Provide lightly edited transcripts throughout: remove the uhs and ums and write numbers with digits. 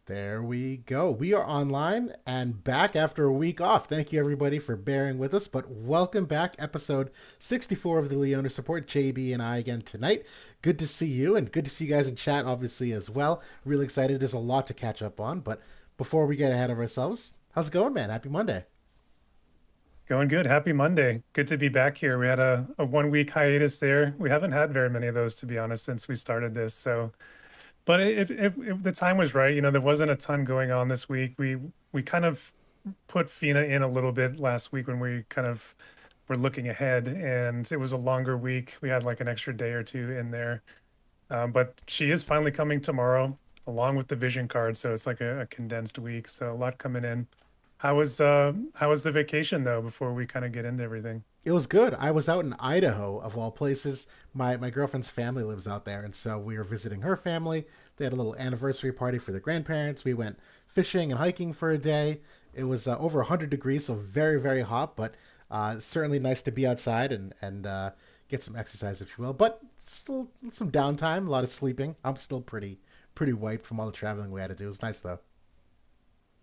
There we go. We are online and back after a week off. Thank you everybody for bearing with us, but welcome back. Episode 64 of the Leonis Report. JB and I again tonight. Good to see you and good to see you guys in chat, obviously, as well. Really excited. There's a lot to catch up on, but before we get ahead of ourselves, how's it going, man? Happy Monday. Going good. Happy Monday. Good to be back here. We had a 1 week hiatus there. We haven't had very many of those, to be honest, since we started this. So, but the time was right. There wasn't a ton going on this week. We kind of put Fina in a little bit last week when we kind of were looking ahead, and it was a longer week. We had like an extra day or two in there. But she is finally coming tomorrow, along with the vision card. So it's like a condensed week. So a lot coming in. How was the vacation though, before we kind of get into everything? It was good. I was out in Idaho, of all places. My girlfriend's family lives out there, and so we were visiting her family. They had a little anniversary party for the grandparents. We went fishing and hiking for a day. It was over 100 degrees, so very, very hot, but certainly nice to be outside and get some exercise, if you will. But still some downtime, a lot of sleeping. I'm still pretty wiped from all the traveling we had to do. It was nice though.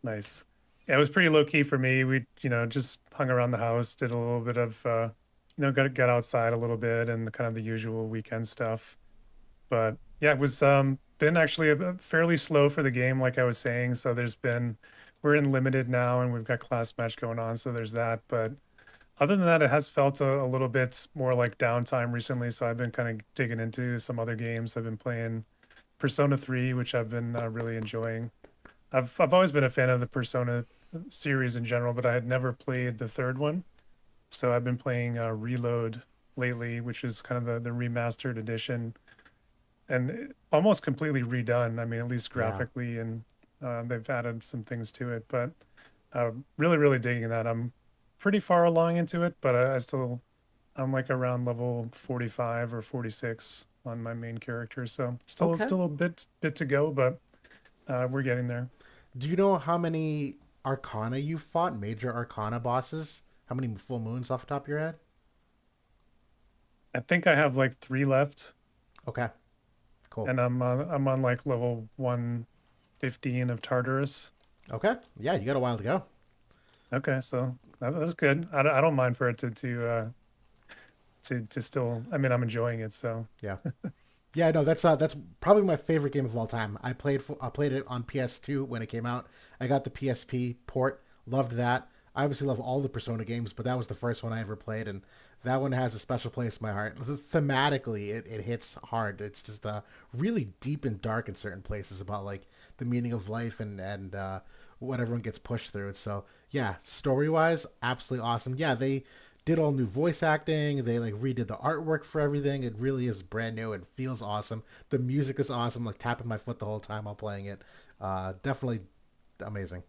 Nice. Yeah, it was pretty low key for me. We, just hung around the house, did a little bit of got outside a little bit and kind of the usual weekend stuff. But yeah, it was been actually a fairly slow for the game, like I was saying. So we're in limited now and we've got class match going on, so there's that. But other than that, it has felt a little bit more like downtime recently. So I've been kind of digging into some other games. I've been playing Persona 3, which I've been really enjoying. I've always been a fan of the Persona series in general, but I had never played the third one. So I've been playing Reload lately, which is kind of the remastered edition, and almost completely redone. I mean, at least Yeah. graphically, and they've added some things to it. But really, really digging that. I'm pretty far along into it, but I'm like around level 45 or 46 on my main character. So Okay. still a bit to go, but we're getting there. Do you know how many Arcana you fought? Major Arcana bosses? How many full moons off the top of your head? I think I have like three left, Okay. Cool. and I'm on like level 115 of Tartarus. Okay. Yeah, you got a while to go. Okay, so that's good. I don't mind for it to still. I mean, I'm enjoying it. So Yeah. Yeah, no, that's probably my favorite game of all time. I played it on PS2 when it came out. I got the PSP port, loved that. I obviously love all the Persona games, but that was the first one I ever played, and that one has a special place in my heart. Thematically, it hits hard. It's just really deep and dark in certain places about like the meaning of life and what everyone gets pushed through. So yeah, story wise, absolutely awesome. Yeah, they did all new voice acting. They like redid the artwork for everything. It really is brand new and feels awesome. The music is awesome. Like tapping my foot the whole time while playing it. Definitely amazing.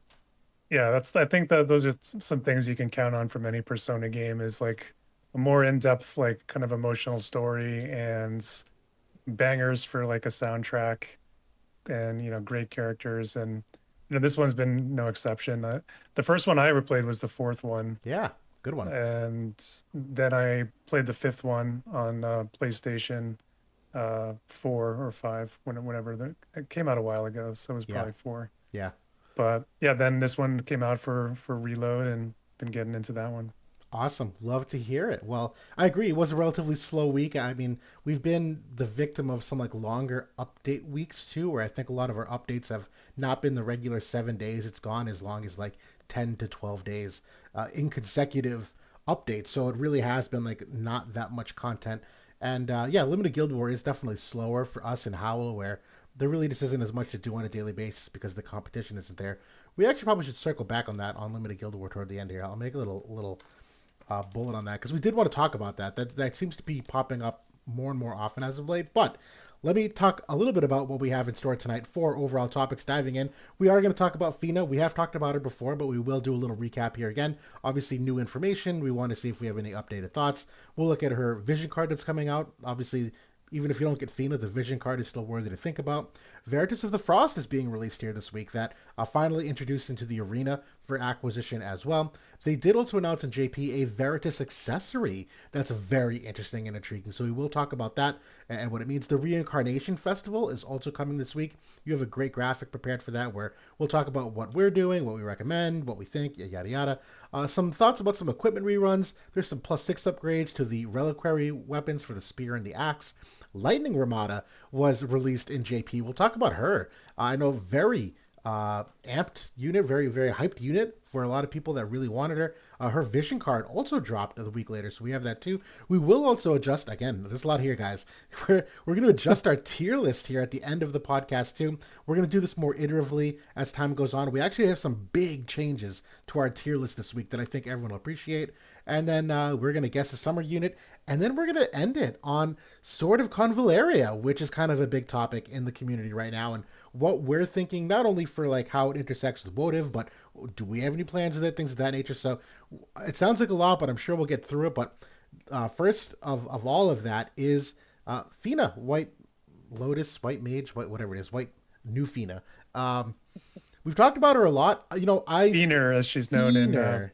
yeah, I think that those are some things you can count on from any Persona game is like a more in-depth, like kind of emotional story and bangers for like a soundtrack and great characters and this one's been no exception. The first one I ever played was the fourth one, Yeah, good one. and then I played the fifth one on PlayStation 4 or 5 whenever it came out a while ago, so it was Yeah, probably 4. yeah. But yeah, then this one came out for Reload and been getting into that one. Awesome. Love to hear it. Well, I agree. It was a relatively slow week. I mean, we've been the victim of some like longer update weeks too, where I think a lot of our updates have not been the regular 7 days. It's gone as long as like 10 to 12 days in consecutive updates. So it really has been like not that much content. And yeah, Limited Guild War is definitely slower for us in Howl, where there really just isn't as much to do on a daily basis because the competition isn't there. We actually probably should circle back on that on Limited Guild War toward the end here. I'll make a little bullet on that because we did want to talk about that. That seems to be popping up more and more often as of late. But let me talk a little bit about what we have in store tonight for overall topics. Diving in, we are going to talk about Fina. We have talked about her before, but we will do a little recap here again. Obviously, new information. We want to see if we have any updated thoughts. We'll look at her vision card that's coming out. Obviously, even if you don't get Fina, the vision card is still worthy to think about. Veritus of the Frost is being released here this week. That finally introduced into the arena for acquisition as well. They did also announce in JP a Veritus accessory that's very interesting and intriguing. So we will talk about that and what it means. The Reincarnation Festival is also coming this week. You have a great graphic prepared for that where we'll talk about what we're doing, what we recommend, what we think, yada yada. Some thoughts about some equipment reruns. There's some +6 upgrades to the reliquary weapons for the spear and the axe. Lightning Remada was released in JP. We'll talk about her. I know very amped unit, very, very hyped unit for a lot of people that really wanted her. Her vision card also dropped a week later, so we have that too. We will also adjust, again, there's a lot here, guys. We're going to adjust our tier list here at the end of the podcast too. We're going to do this more iteratively as time goes on. We actually have some big changes to our tier list this week that I think everyone will appreciate. And then we're going to guess the summer unit. And then we're going to end it on Sword of Convallaria, which is kind of a big topic in the community right now. And what we're thinking, not only for like how it intersects with Votive, but do we have any plans with it, things of that nature. So it sounds like a lot, but I'm sure we'll get through it. But first of all of that is Fina, White Lotus, White Mage, whatever it is, White New Fina. We've talked about her a lot. Fina, as she's known in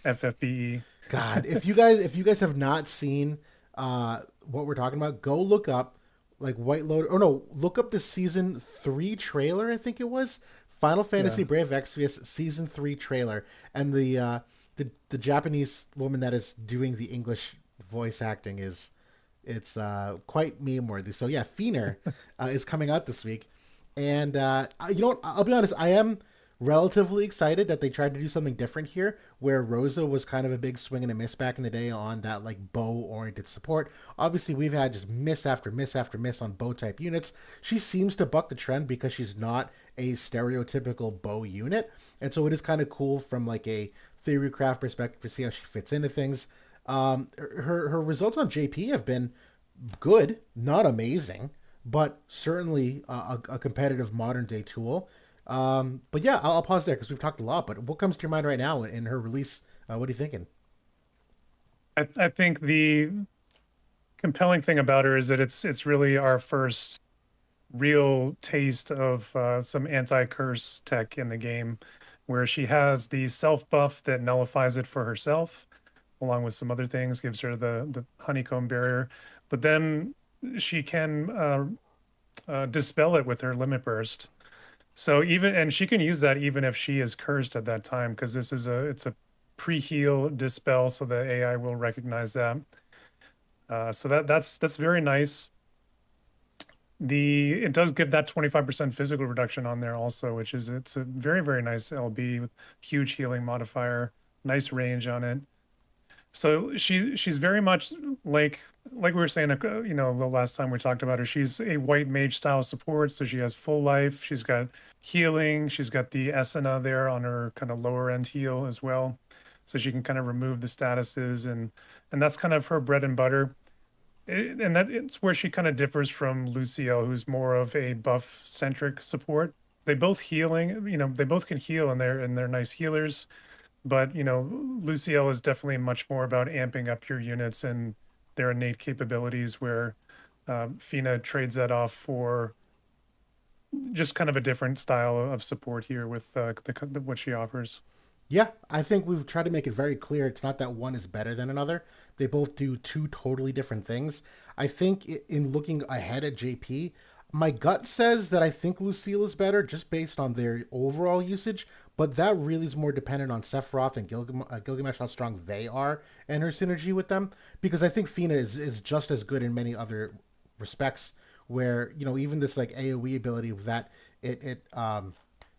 FFBE. God, if you guys have not seen what we're talking about, go look up like White Lotus, or no, look up the season 3 trailer. I think it was Final Fantasy Brave Exvius season 3 trailer, and the Japanese woman that is doing the English voice acting it's quite meme worthy. So yeah, Fina is coming out this week, and I'll be honest, I am relatively excited that they tried to do something different here, where Rosa was kind of a big swing and a miss back in the day on that like bow oriented support. Obviously we've had just miss after miss after miss on bow type units. She seems to buck the trend because she's not a stereotypical bow unit, and so it is kind of cool from like a theorycraft perspective to see how she fits into things. Her results on JP have been good, not amazing, but certainly a competitive modern day tool. But yeah, I'll pause there because we've talked a lot. But what comes to your mind right now in her release? What are you thinking? I think the compelling thing about her is that it's really our first real taste of some anti-curse tech in the game, where she has the self buff that nullifies it for herself, along with some other things, gives her the honeycomb barrier, but then she can dispel it with her limit burst. So and she can use that even if she is cursed at that time, because it's a pre-heal dispel, so the AI will recognize that. So that's very nice. It does give that 25% physical reduction on there also, it's a very, very nice LB with huge healing modifier, nice range on it. So she's very much like we were saying, the last time we talked about her. She's a white mage style support, so she has full life. She's got healing. She's got the Esena there on her kind of lower end heal as well, so she can kind of remove the statuses, and that's kind of her bread and butter. And it's where she kind of differs from Luciel, who's more of a buff centric support. They both they both can heal, and they're nice healers. But Luciel is definitely much more about amping up your units and their innate capabilities, where Fina trades that off for just kind of a different style of support here with what she offers. Yeah, I think we've tried to make it very clear. It's not that one is better than another. They both do two totally different things. I think in looking ahead at JP, my gut says that I think Lucille is better just based on their overall usage, but that really is more dependent on Sephiroth and Gilgamesh, how strong they are, and her synergy with them. Because I think Fina is just as good in many other respects, where even this like AOE ability with that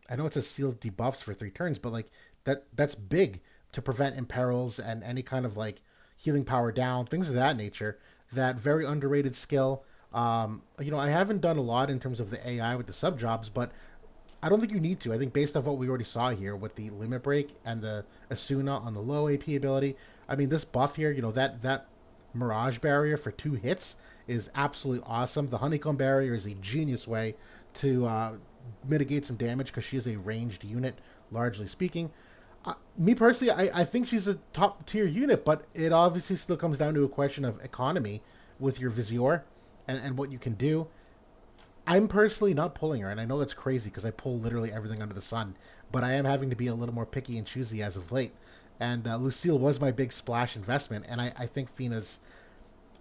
I know it says sealed debuffs for 3 turns, but like that's big to prevent imperils and any kind of like healing power down, things of that nature. That very underrated skill. I haven't done a lot in terms of the AI with the sub jobs, but I don't think you need to. I think based off what we already saw here with the limit break and the Asuna on the low AP ability, I mean this buff here, that Mirage barrier for 2 hits is absolutely awesome. The honeycomb barrier is a genius way to mitigate some damage because she is a ranged unit, largely speaking. Me personally, I think she's a top tier unit, but it obviously still comes down to a question of economy with your Visior and what you can do. I'm personally not pulling her, and I know that's crazy because I pull literally everything under the sun. But I am having to be a little more picky and choosy as of late. And Lucille was my big splash investment, and I think Fina's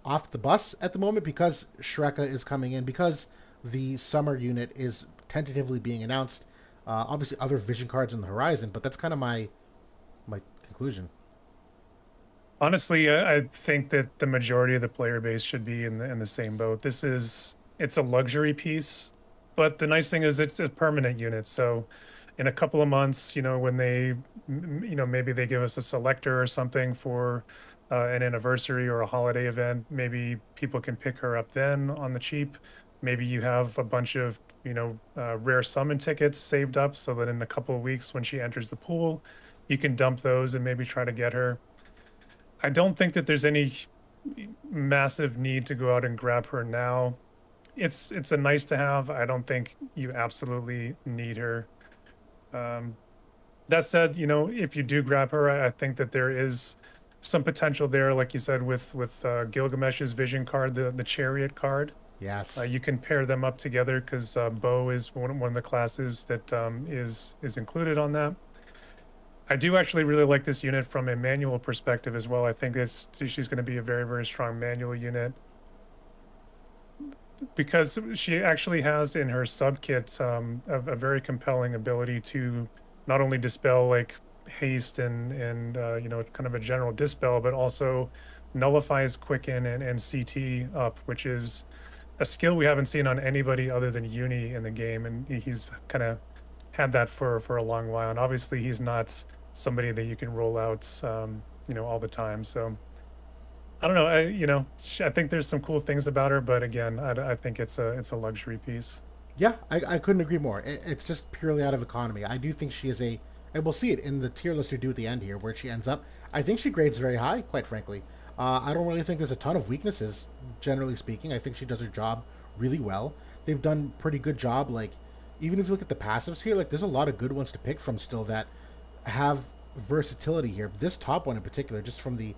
off the bus at the moment because Shreka is coming in, because the summer unit is tentatively being announced. Obviously, other vision cards on the horizon, but that's kind of my conclusion. Honestly, I think that the majority of the player base should be in the same boat. It's a luxury piece, but the nice thing is it's a permanent unit. So in a couple of months, when maybe they give us a selector or something for an anniversary or a holiday event, maybe people can pick her up then on the cheap. Maybe you have a bunch of, rare summon tickets saved up so that in a couple of weeks when she enters the pool, you can dump those and maybe try to get her. I don't think that there's any massive need to go out and grab her now. It's a nice to have. I don't think you absolutely need her. Um, that said, if you do grab her, I think that there is some potential there, like you said, with Gilgamesh's vision card, the chariot card. Yes. You can pair them up together because Bow is one of the classes that is included on that. I do actually really like this unit from a manual perspective as well. I think she's going to be a very, very strong manual unit because she actually has in her sub kit a very compelling ability to not only dispel like haste and kind of a general dispel, but also nullifies quicken and CT up, which is a skill we haven't seen on anybody other than Uni in the game, and he's kind of had that for a long while. And obviously, he's not somebody that you can roll out, all the time. So I don't know. I think there's some cool things about her, but again, I think it's a luxury piece. Yeah, I couldn't agree more. It's just purely out of economy. I do think she is and we'll see it in the tier list we do at the end here, where she ends up. I think she grades very high, quite frankly. I don't really think there's a ton of weaknesses, generally speaking. I think she does her job really well. They've done pretty good job. Like, even if you look at the passives here, like there's a lot of good ones to pick from still that have versatility here. This top one in particular, just from the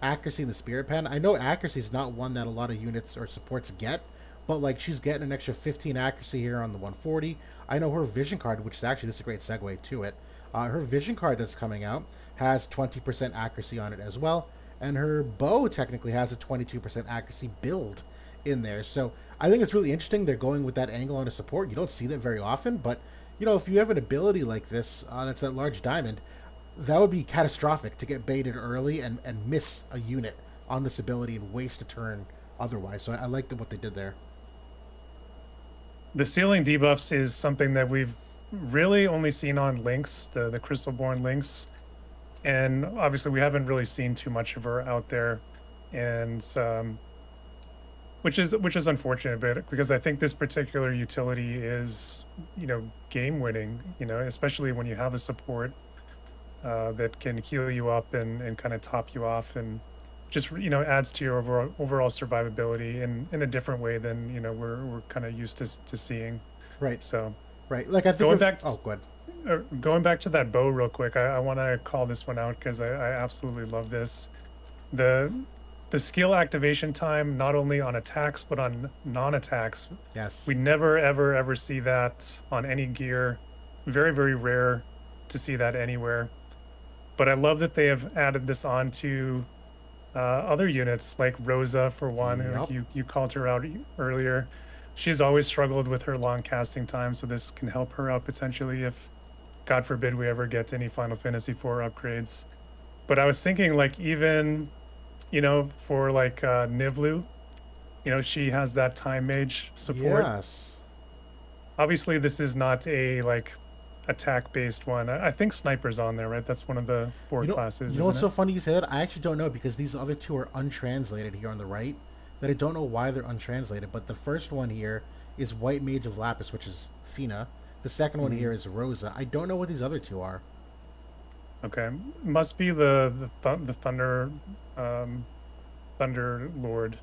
accuracy and the spirit pen. I know accuracy is not one that a lot of units or supports get, but like she's getting an extra 15 accuracy here on the 140. I know her vision card, which is actually this is a great segue to it. Her vision card that's coming out has 20% accuracy on it as well, and her bow technically has a 22% accuracy build in there. So I think it's really interesting. They're going with that angle on a support. You don't see that very often, but if you have an ability like this that's that large diamond, that would be catastrophic to get baited early and miss a unit on this ability and waste a turn otherwise. So I like what they did there. The ceiling debuffs is something that we've really only seen on Lynx, the Crystalborn Lynx, and obviously we haven't really seen too much of her out there, and which is unfortunate, but because I think this particular utility is game winning, especially when you have a support that can heal you up and kind of top you off and just adds to your overall survivability in a different way than we're kind of used to seeing. Right, So right. Like I think going of. back Oh, good. going back to that bow real quick, I want to call this one out because I absolutely love this. The the skill activation time, not only on attacks but on non-attacks, Yes. we never ever see that on any gear. Very, very rare to see that anywhere. But I love that they have added this on to other units like Rosa for one. Like Yep. you called her out earlier. She's always struggled with her long casting time, so this can help her out potentially if, God forbid, we ever get any Final Fantasy IV upgrades. But I was thinking, like, even for like Nivlu, she has that time mage support. Yes. Obviously, this is not a like attack based one. I think Sniper's on there, right? That's one of the four You classes, know isn't what's it? so funny you say that? I actually don't know because these other two are untranslated here on the right. That I don't know why they're untranslated. But the first one here is White Mage of Lapis, which is Fina. The second one Mhm. here is Rosa. I don't know what these other two are. Okay, must be the Thunder um, Thunder Lord.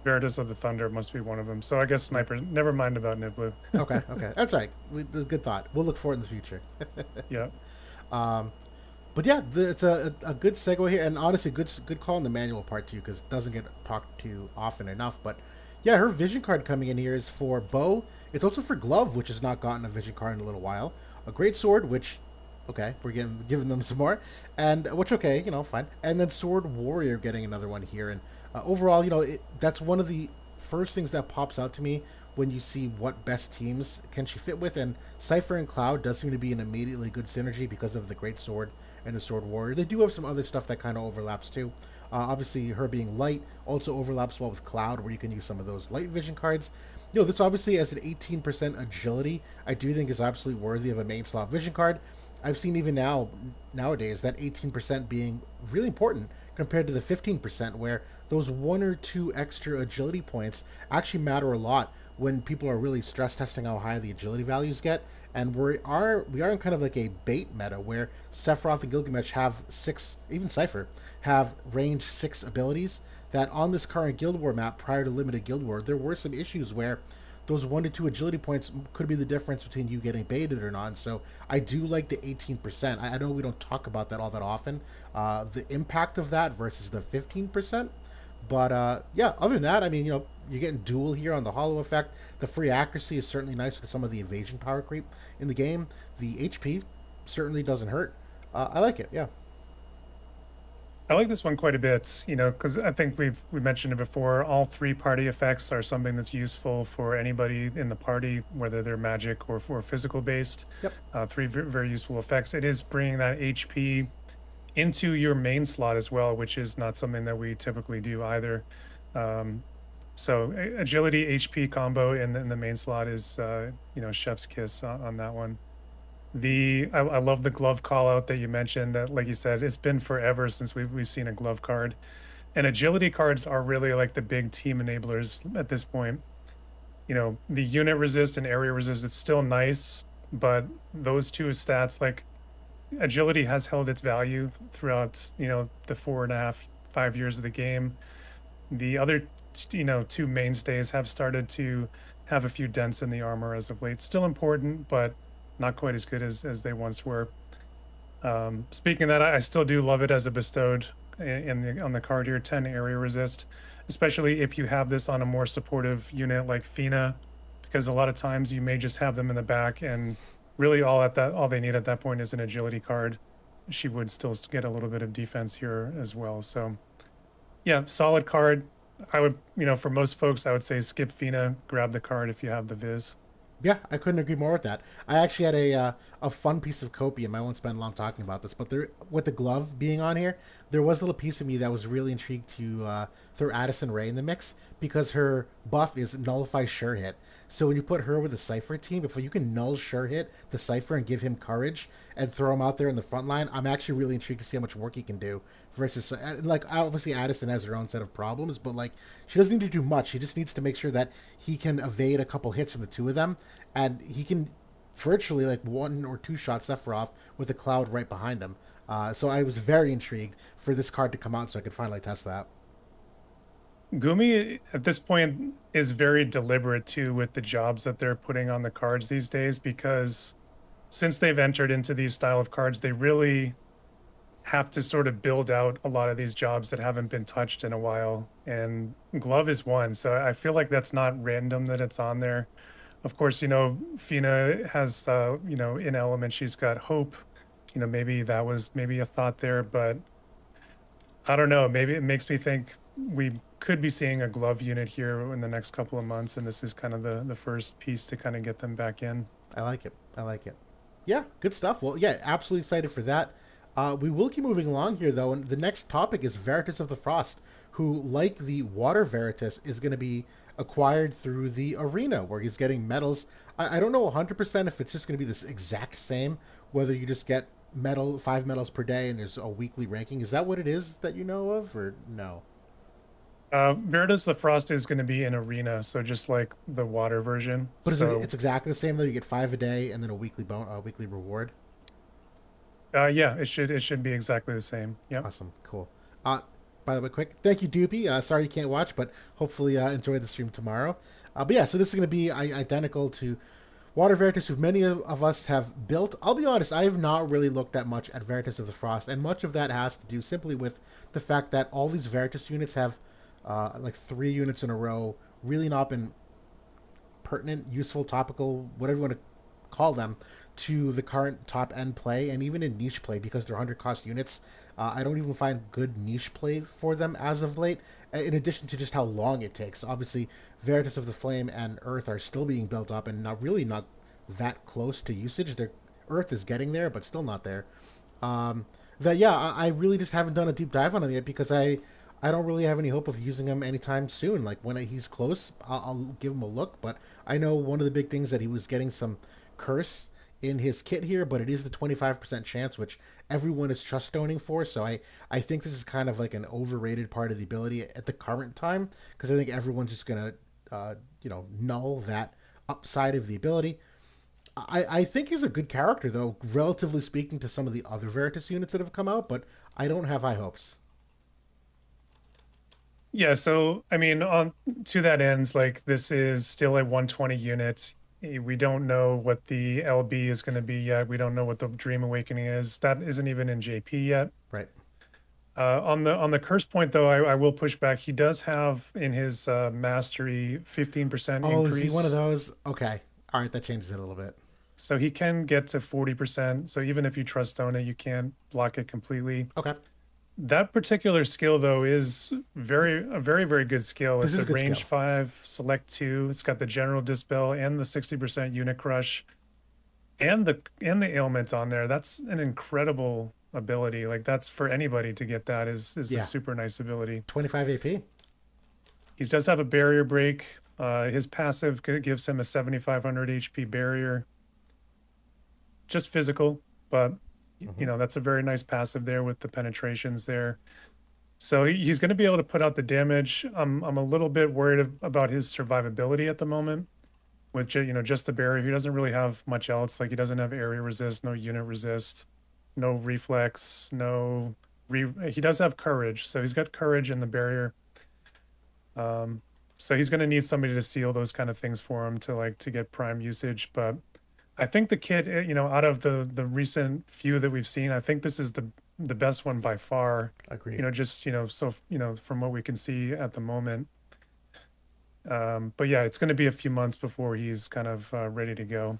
Veritus of the Thunder must be one of them. So I guess Yeah. Sniper. Never mind about Niblu. Okay. Okay. That's right. Good thought. We'll look for it in the future. Yeah. Um, but yeah, it's a good segue here, and honestly, good call on the manual part too, because it doesn't get talked to often enough. But Yeah, her vision card coming in here is for bow. It's also for glove, which has not gotten a vision card in a little while. A great sword, which, okay, we're giving them some more, and which okay, fine. And then sword warrior getting another one here, and overall, that's one of the first things that pops out to me when you see what best teams can she fit with. And Cypher and Cloud does seem to be an immediately good synergy because of the great sword and the sword warrior. They do have some other stuff that kind of overlaps too. Obviously, her being light also overlaps well with Cloud, where you can use some of those light vision cards. This obviously as an 18% agility, I do think is absolutely worthy of a main slot vision card. I've seen even nowadays that 18% being really important compared to the 15%, where those one or two extra agility points actually matter a lot when people are really stress testing how high the agility values get. And we are in kind of like a bait meta where Sephiroth and Gilgamesh have six, even Cypher have range 6 abilities. That on this current Guild War map prior to limited Guild War, there were some issues where those 1 to 2 agility points could be the difference between you getting baited or not. So I do like the 18%. I know we don't talk about that all that often, the impact of that versus the 15%. But yeah, other than that, I mean, you're getting dual here on the hollow effect. The free accuracy is certainly nice with some of the evasion power creep in the game. The HP certainly doesn't hurt. I like it, yeah. I like this one quite a bit, because I think we mentioned it before. All three party effects are something that's useful for anybody in the party, whether they're magic or physical based. Yep. Three very useful effects. It is bringing that HP into your main slot as well, which is not something that we typically do either. Um, so agility HP combo in the main slot is chef's kiss on that one. I love the glove call out that you mentioned. That, like you said, it's been forever since we've seen a glove card, and agility cards are really like the big team enablers at this point. The unit resist and area resist, it's still nice, but those two stats, like agility has held its value throughout the 4.5 5 years of the game. The other two mainstays have started to have a few dents in the armor as of late. Still important, but not quite as good as they once were. Speaking of that, I still do love it as a bestowed on the card here. 10 area resist, especially if you have this on a more supportive unit like Fina, because a lot of times you may just have them in the back, and really all they need at that point is an agility card. She would still get a little bit of defense here as well. So yeah, solid card. I would, for most folks, I would say skip Fina, grab the card if you have the Viz. Yeah, I couldn't agree more with that. I actually had a fun piece of copium. I won't spend long talking about this, but there, with the glove being on here, there was a little piece of me that was really intrigued to throw Addison Rae in the mix because her buff is nullify sure hit. So when you put her with the Cypher team, if you can null sure hit the Cypher and give him courage and throw him out there in the front line, I'm actually really intrigued to see how much work he can do. Versus, like, obviously Addison has her own set of problems, but like she doesn't need to do much. She just needs to make sure that he can evade a couple hits from the two of them, and he can virtually like 1 or 2 shots Sephiroth with a cloud right behind him. So I was very intrigued for this card to come out so I could finally test that. Gumi at this point is very deliberate too with the jobs that they're putting on the cards these days, because since they've entered into these style of cards, they really have to sort of build out a lot of these jobs that haven't been touched in a while. And glove is one. So I feel like that's not random that it's on there. Of course, Fina has, in element, she's got hope. Maybe that was maybe a thought there, but I don't know. Maybe it makes me think we could be seeing a glove unit here in the next couple of months, and this is kind of the first piece to kind of get them back in. I like it. I like it. Yeah, good stuff. Well, yeah, absolutely excited for that. We will keep moving along here, though, and the next topic is Veritus of the Frost, who, like the Water Veritus, is going to be acquired through the arena, where he's getting medals. I don't know 100% if it's just going to be this exact same, whether you just get 5 medals per day and there's a weekly ranking. Is that what it is that you know of, or no? Veritas the Frost is going to be an arena, so just like the water version. But So, it's exactly the same, though? You get 5 a day and then a weekly reward? yeah, it should be exactly the same. Yep. Awesome, cool. Uh, by the way, quick, thank you, Doopy. Sorry you can't watch, but hopefully enjoy the stream tomorrow. But yeah, so this is going to be identical to Water Veritas, who many of us have built. I'll be honest, I have not really looked that much at Veritas of the Frost, and much of that has to do simply with the fact that all these Veritas units have like 3 units in a row really not been pertinent, useful, topical, whatever you want to call them, to the current top end play and even in niche play because they're 100 cost units. I don't even find good niche play for them as of late. In addition to just how long it takes, obviously, Veritus of the Flame and Earth are still being built up and not that close to usage. Their Earth is getting there, but still not there. Um, that yeah, I really just haven't done a deep dive on him yet because I don't really have any hope of using him anytime soon. Like when he's close, I'll give him a look. But I know one of the big things that he was getting some curse in his kit here, but it is the 25% chance, which everyone is trust stoning for. So I think this is kind of like an overrated part of the ability at the current time because I think everyone's just gonna null that upside of the ability. I think he's a good character though, relatively speaking to some of the other Veritas units that have come out, but I don't have high hopes. Yeah, so I mean, on to that ends, like this is still a 120 unit. We don't know what the LB is going to be yet. We don't know what the Dream Awakening is. That isn't even in JP yet. Right. On the curse point though, I will push back. He does have in his mastery 15% Oh, is he one of increase. those? Okay. All right, that changes it a little bit. So he can get to 40%. So even if you trust stone it, you can't block it completely. Okay. That particular skill though is a very good skill. This It's is a a good range skill. 5, select 2. It's got the general dispel and the 60% unit crush and the ailment on there. That's an incredible ability. Like that's for anybody to get that is a Yeah. super nice ability. 25 AP. He does have a barrier break. His passive gives him a 7500 HP barrier, just physical, but Mm-hmm. that's a very nice passive there with the penetrations there. So he's going to be able to put out the damage. I'm a little bit worried about his survivability at the moment with just the barrier. He doesn't really have much else. Like he doesn't have area resist, no unit resist, no reflex, no he does have courage. So he's got courage and the barrier. Um, so he's going to need somebody to seal those kind of things for him to get prime usage. But I think the kit, out of the recent few that we've seen, I think this is the best one by far. Agreed. Just so from what we can see at the moment. But yeah, it's going to be a few months before he's kind of ready to go.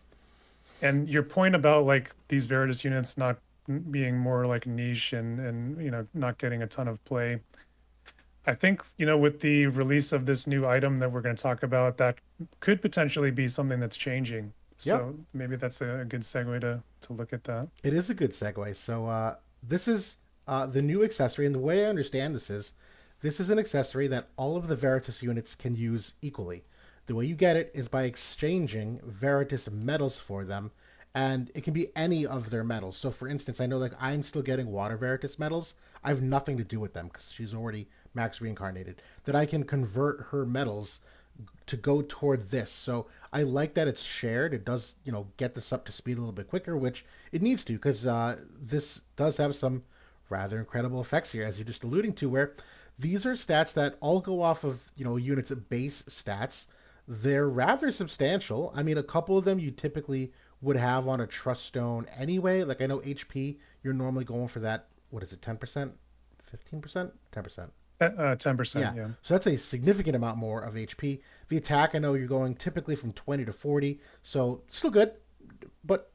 And your point about like these Veritas units not being more like niche and not getting a ton of play. I think with the release of this new item that we're going to talk about, that could potentially be something that's changing. Yep. So maybe that's a good segue to look at that. It is a good segue. So this is the new accessory, and the way I understand this is an accessory that all of the Veritas units can use equally. The way you get it is by exchanging Veritas medals for them, and it can be any of their medals. So, for instance, I know like I'm still getting Water Veritas medals. I have nothing to do with them because she's already max reincarnated. That I can convert her medals to go toward this. So I like that it's shared. It does, get this up to speed a little bit quicker, which it needs to because this does have some rather incredible effects here, as you're just alluding to, where these are stats that all go off of, units base stats. They're rather substantial. I mean, a couple of them you typically would have on a trust stone anyway. Like I know HP, you're normally going for that. What is it, 10%? 15%? 10%. 10%, Yeah, yeah. so that's a significant amount more of HP. The attack, I know you're going typically from 20 to 40, so still good. But,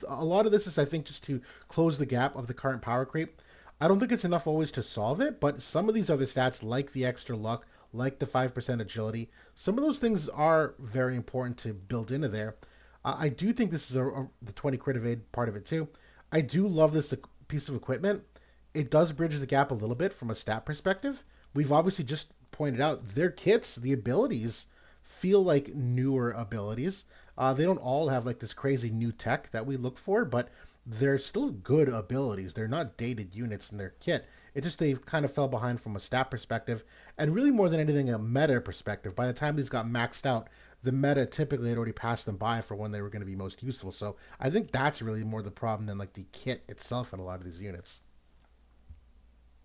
a lot of this is, I think, just to close the gap of the current power creep. I don't think it's enough always to solve it, but some of these other stats, like the extra luck, like the 5% agility, some of those things are very important to build into there. I do think this is the 20 crit evade part of it, too. I do love this piece of equipment. It does bridge the gap a little bit from a stat perspective. We've obviously just pointed out their kits, the abilities feel like newer abilities. They don't all have like this crazy new tech that we look for, but they're still good abilities. They're not dated units in their kit. It just they kind of fell behind from a stat perspective, and really more than anything, a meta perspective. By the time these got maxed out, the meta typically had already passed them by for when they were going to be most useful. So I think that's really more the problem than like the kit itself in a lot of these units.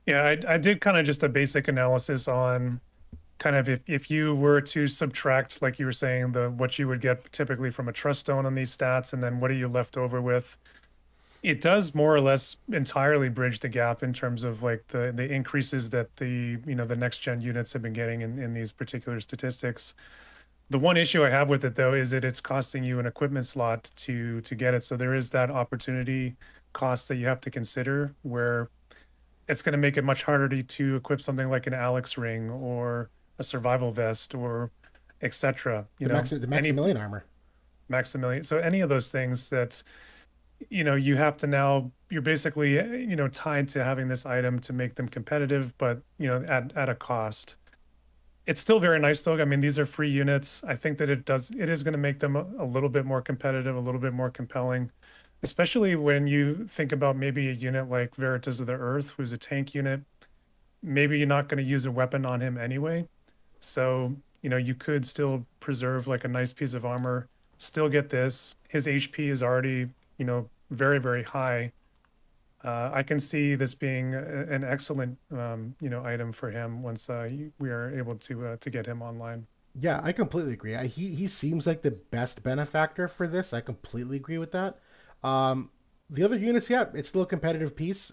Yeah, I did kind of just a basic analysis on kind of if you were to subtract, like you were saying, the what you would get typically from a trust stone on these stats, and then what are you left over with? It does more or less entirely bridge the gap in terms of like the increases that the next gen units have been getting in these particular statistics. The one issue I have with it though is that it's costing you an equipment slot to get it. So there is that opportunity cost that you have to consider where it's going to make it much harder to equip something like an Alex ring or a survival vest or etc. The Any Maximilian armor. Maximilian. So any of those things that you have to now you're basically tied to having this item to make them competitive, but at a cost. It's still very nice though. I mean, these are free units. I think that it is going to make them a little bit more competitive, a little bit more compelling, especially when you think about maybe a unit like Veritus of the Earth, who's a tank unit. Maybe you're not going to use a weapon on him anyway. So, you could still preserve like a nice piece of armor, still get this. His HP is already, very, very high. I can see this being an excellent, item for him once we are able to get him online. Yeah, I completely agree. He seems like the best benefactor for this. I completely agree with that. Um, the other units, yeah, it's still a competitive piece.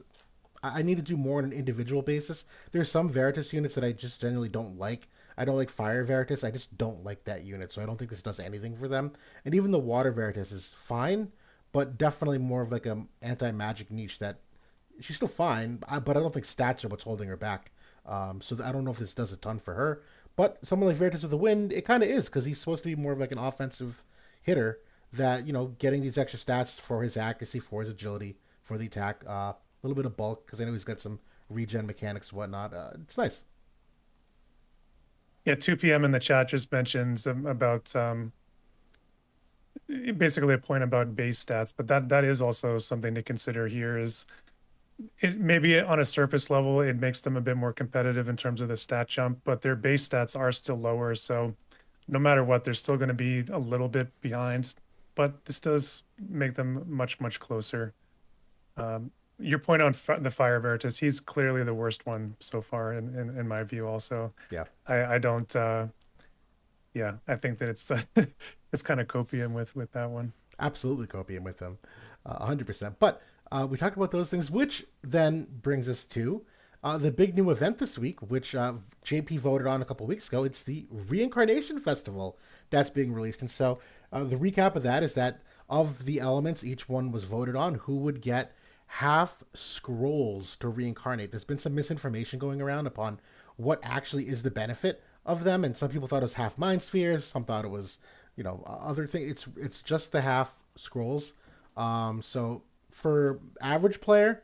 I need to do more on an individual basis. There's some Veritas units that I just generally don't like. I don't like Fire Veritas. I just don't like that unit, so I don't think this does anything for them. And even the Water Veritas is fine, but definitely more of like a anti-magic niche that she's still fine, but I don't think stats are what's holding her back. I don't know if this does a ton for her. But someone like Veritas with the Wind, it kind of is because he's supposed to be more of like an offensive hitter that, getting these extra stats for his accuracy, for his agility, for the attack, a little bit of bulk because I know he's got some regen mechanics and whatnot. It's nice. Yeah, 2 p.m. in the chat just mentions about basically a point about base stats, but that is also something to consider here is it maybe on a surface level it makes them a bit more competitive in terms of the stat jump, but their base stats are still lower. So no matter what, they're still going to be a little bit behind, but this does make them much, much closer. Your point on the Fire Veritas, he's clearly the worst one so far in my view also. Yeah, I don't yeah, I think that it's it's kind of copium with that one. absolutely copium with them, 100%. But we talked about those things, which then brings us to the big new event this week, which JP voted on a couple weeks ago. It's the Reincarnation Festival that's being released. And so the recap of that is that of the elements each one was voted on, who would get half scrolls to reincarnate. There's been some misinformation going around upon what actually is the benefit of them, and some people thought it was half mind spheres, some thought it was, other thing. It's just the half scrolls. So for average player,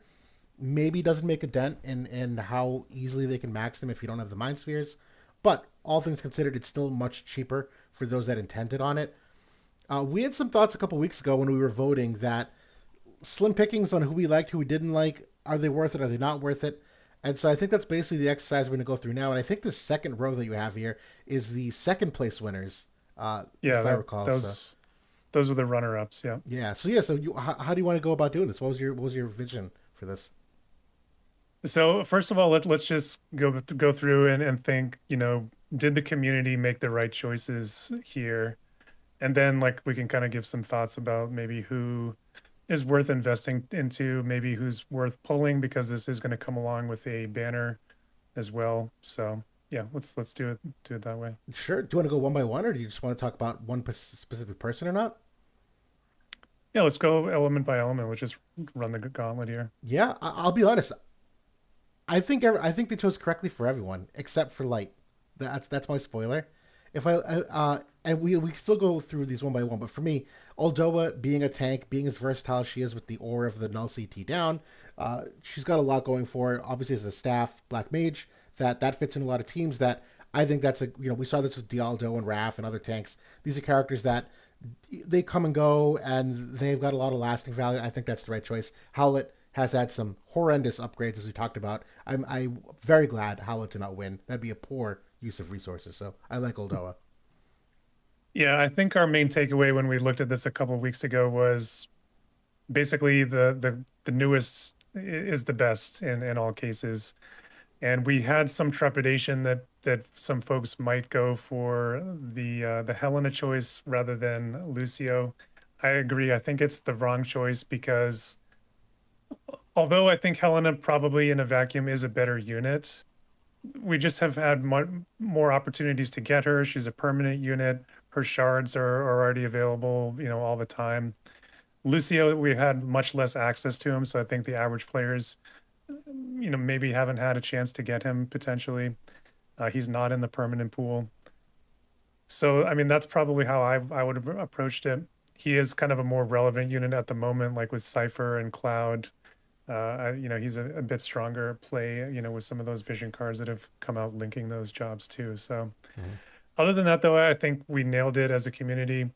maybe doesn't make a dent in how easily they can max them if you don't have the mind spheres. But all things considered, it's still much cheaper for those that intended on it. We had some thoughts a couple weeks ago when we were voting that slim pickings on who we liked, who we didn't like. Are they worth it? Are they not worth it? And so I think that's basically the exercise we're going to go through now. And I think the second row that you have here is the second place winners, Yeah, if I recall. So those were the runner ups. Yeah. yeah, how do you want to go about doing this? What was your vision for this? So first of all, let's just go through and think, did the community make the right choices here? And then like we can kind of give some thoughts about maybe who is worth investing into, maybe who's worth pulling because this is going to come along with a banner as well. So yeah, let's do it that way. Sure. Do you want to go one by one, or do you just want to talk about one specific person or not? Yeah, let's go element by element. Let's just run the gauntlet here. Yeah, I'll be honest. I think they chose correctly for everyone except for Light. That's my spoiler. If and we still go through these one by one, but for me, Aldoa being a tank, being as versatile as she is with the aura of the null CT down, she's got a lot going for her. Obviously, as a staff black mage, that fits in a lot of teams. That I think that's we saw this with Dialdo and Raph and other tanks. These are characters that they come and go, and they've got a lot of lasting value. I think that's the right choice. Howlet has had some horrendous upgrades, as we talked about. I'm very glad Howlet did not win. That'd be a poor use of resources. So I like Oldoa. Yeah, I think our main takeaway when we looked at this a couple of weeks ago was basically the newest is the best in all cases. And we had some trepidation that some folks might go for the Helena choice rather than Lucio. I agree. I think it's the wrong choice because Although I think Helena probably in a vacuum is a better unit, we just have had more opportunities to get her. She's a permanent unit. Her shards are already available, all the time. Lucio, we had much less access to him, so I think the average players, maybe haven't had a chance to get him potentially. He's not in the permanent pool. So, I mean, that's probably how I would have approached it. He is kind of a more relevant unit at the moment, like with Cypher and Cloud. He's a bit stronger play, with some of those vision cards that have come out linking those jobs too. So, Mhm. other than that, though, I think we nailed it as a community.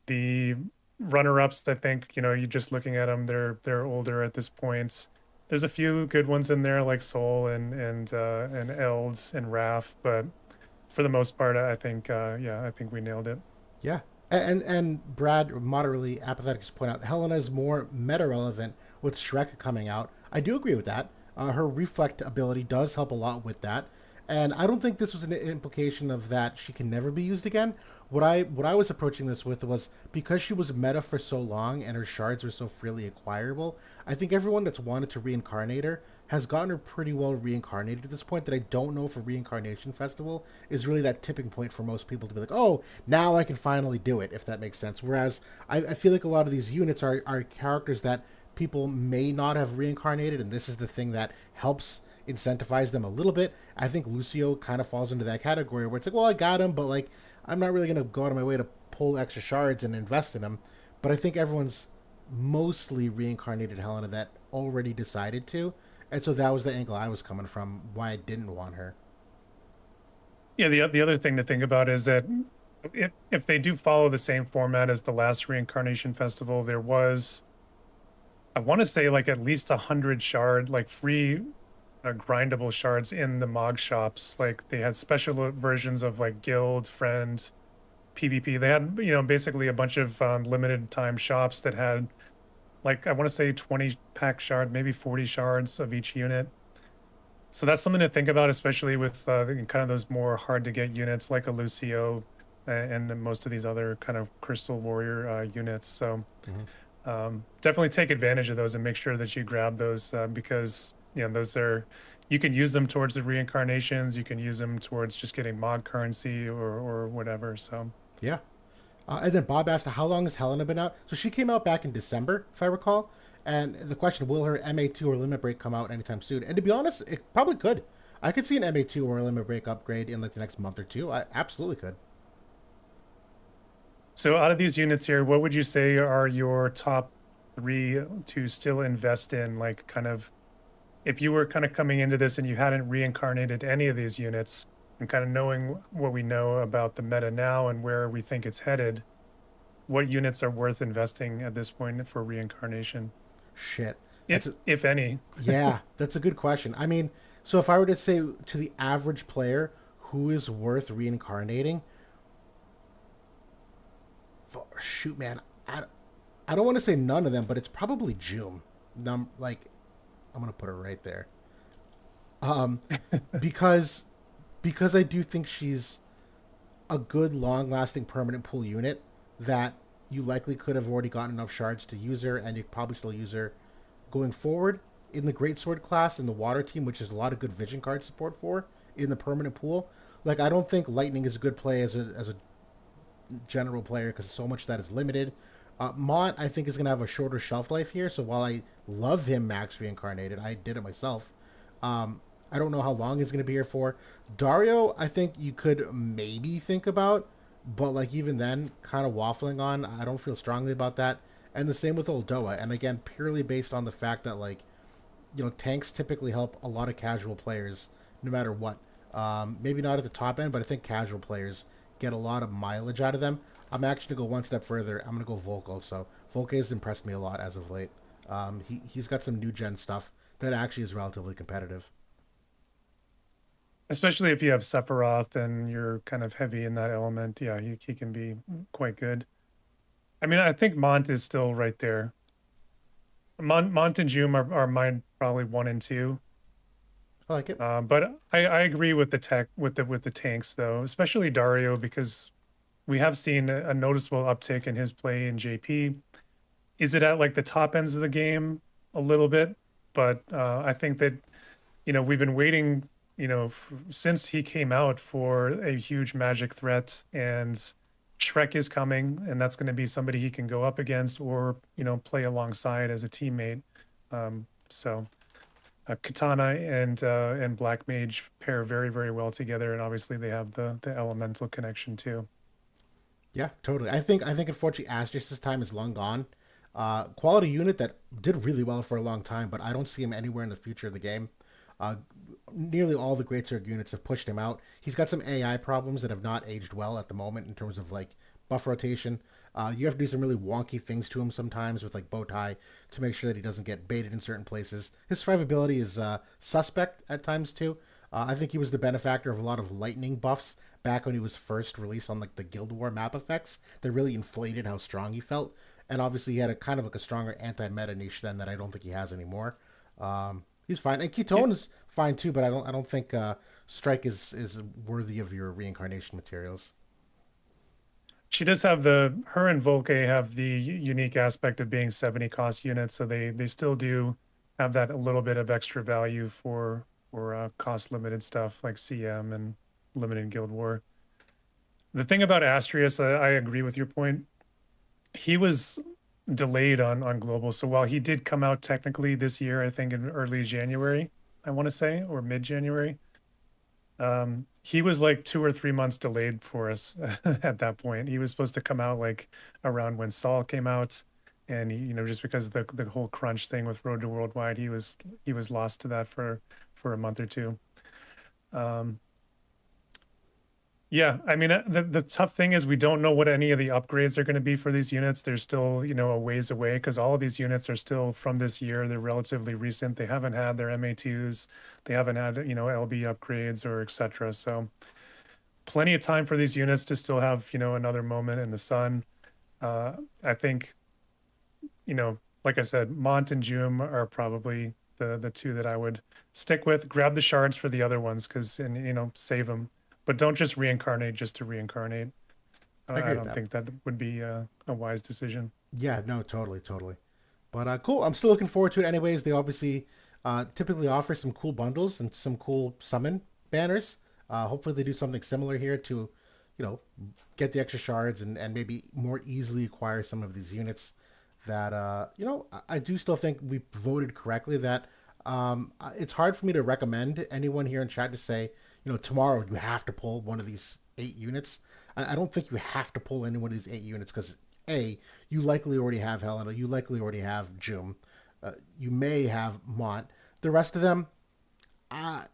The runner-ups, I think, you just looking at them, they're older at this point. There's a few good ones in there like Soul and Elds and Raph, but for the most part, I think yeah, I think we nailed it. Yeah. And Brad, moderately apathetic, to point out Helena is more meta relevant with Shrek coming out. I do agree with that. Her reflect ability does help a lot with that, and I don't think this was an implication of that she can never be used again. What I was approaching this with was because she was meta for so long and her shards were so freely acquirable. I think everyone that's wanted to reincarnate her has gotten her pretty well reincarnated at this point, that I don't know if a reincarnation festival is really that tipping point for most people to be like, oh, now I can finally do it, if that makes sense. Whereas I feel like a lot of these units are characters that people may not have reincarnated, and this is the thing that helps incentivize them a little bit. I think Lucio kind of falls into that category where it's like, well, I got him, but like, I'm not really going to go out of my way to pull extra shards and invest in him. But I think everyone's mostly reincarnated Helena that already decided to. And so that was the angle I was coming from, why I didn't want her. Yeah, the other thing to think about is that if they do follow the same format as the last Reincarnation Festival, there was, I want to say, like at least 100 shard, like free grindable shards in the Mog shops. Like they had special versions of like Guild, Friend, PvP. They had, basically a bunch of limited time shops that had, like, I want to say 20 pack shard, maybe 40 shards of each unit. So that's something to think about, especially with kind of those more hard to get units like a Lucio and most of these other kind of Crystal Warrior units. So Mm-hmm. definitely take advantage of those and make sure that you grab those because those are, you can use them towards the reincarnations. You can use them towards just getting mod currency or whatever. So Yeah. And then Bob asked, how long has Helena been out? So she came out back in December, if I recall. And the question, will her MA2 or Limit Break come out anytime soon? And to be honest, it probably could. I could see an MA2 or a Limit Break upgrade in like the next month or two. I absolutely could. so out of these units here, what would you say are your top three to still invest in? Like kind of, if you were kind of coming into this and you hadn't reincarnated any of these units and kind of knowing what we know about the meta now and where we think it's headed, what units are worth investing at this point for reincarnation, Shit. if if any? Yeah, that's a good question. I mean, so if I were to say to the average player who is worth reincarnating, shoot, man, I don't want to say none of them, but it's probably June. Like, I'm gonna put her right there. Um, because I do think she's a good, long-lasting, permanent pool unit that you likely could have already gotten enough shards to use her, and you could probably still use her going forward in the Great Sword class in the Water team, which is a lot of good Vision card support for in the permanent pool. Like, I don't think Lightning is a good play as a general player because so much of that is limited. Mont, I think, is going to have a shorter shelf life here. So while I love him max reincarnated, I did it myself. I don't know how long he's going to be here for. Dario, I think you could maybe think about, but like even then, kind of waffling on. I don't feel strongly about that. And the same with Oldoa. And again, purely based on the fact that like tanks typically help a lot of casual players no matter what. Maybe not at the top end, but I think casual players get a lot of mileage out of them. I'm actually going to go one step further. I'm going to go Volko. So Volko has impressed me a lot as of late. He's got some new gen stuff that actually is relatively competitive. Especially if you have Sephiroth and you're kind of heavy in that element. Yeah, he can be quite good. I mean, I think Mont is still right there. Mont and Jum are mine probably one and two. I like it. But I agree with the tech with the tanks though, especially Dario because we have seen a noticeable uptick in his play in JP. Is it at like the top ends of the game? a little bit, but I think that we've been waiting, since he came out for a huge magic threat, and Shrek is coming, and that's going to be somebody he can go up against or, play alongside as a teammate. So Katana and Black Mage pair very, very well together, and obviously they have the elemental connection too. Yeah, totally. I think unfortunately Asterix's time is long gone. Quality unit that did really well for a long time, but I don't see him anywhere in the future of the game. Uh, Nearly all the Great Zerg units have pushed him out. He's got some AI problems that have not aged well at the moment in terms of like buff rotation. You have to do some really wonky things to him sometimes with like bow tie to make sure that he doesn't get baited in certain places. His survivability is suspect at times too. I think he was the benefactor of a lot of lightning buffs back when he was first released on like the Guild War map effects. That really inflated how strong he felt, and obviously he had a kind of like a stronger anti-meta niche then that I don't think he has anymore. He's fine, and Yeah, Ketone is fine too, but I don't think Strike is worthy of your reincarnation materials. she does have her and Volke have the unique aspect of being 70 cost units, so they still do have that a little bit of extra value for cost limited stuff like CM and limited Guild War. The thing about Astrius, I agree with your point. He was delayed on global, so while he did come out technically this year, I think in early January, I want to say, or mid January, he was like 2 or 3 months delayed for us at that point. He was supposed to come out like around when Saul came out, and just because the whole crunch thing with Road to Worldwide, he was lost to that for a month or two. Um, yeah, I mean, the tough thing is we don't know what any of the upgrades are going to be for these units. They're still, a ways away because all of these units are still from this year. They're relatively recent. They haven't had their MA2s. They haven't had, LB upgrades or etc. So plenty of time for these units to still have, another moment in the sun. I think, like I said, Mont and Jum are probably the two that I would stick with. Grab the shards for the other ones and save them, but don't just reincarnate just to reincarnate. I I agree with don't that. think that would be a wise decision. Yeah, no, totally, totally. But cool. I'm still looking forward to it. Anyways, they obviously typically offer some cool bundles and some cool summon banners. Hopefully, they do something similar here to, you know, get the extra shards and maybe more easily acquire some of these units. That I do still think we voted correctly. That it's hard for me to recommend anyone here in chat to say, tomorrow you have to pull one of these 8 units. I don't think you have to pull any one of these 8 units because a, you likely already have Helena, you likely already have Jum, you may have Mont. The rest of them,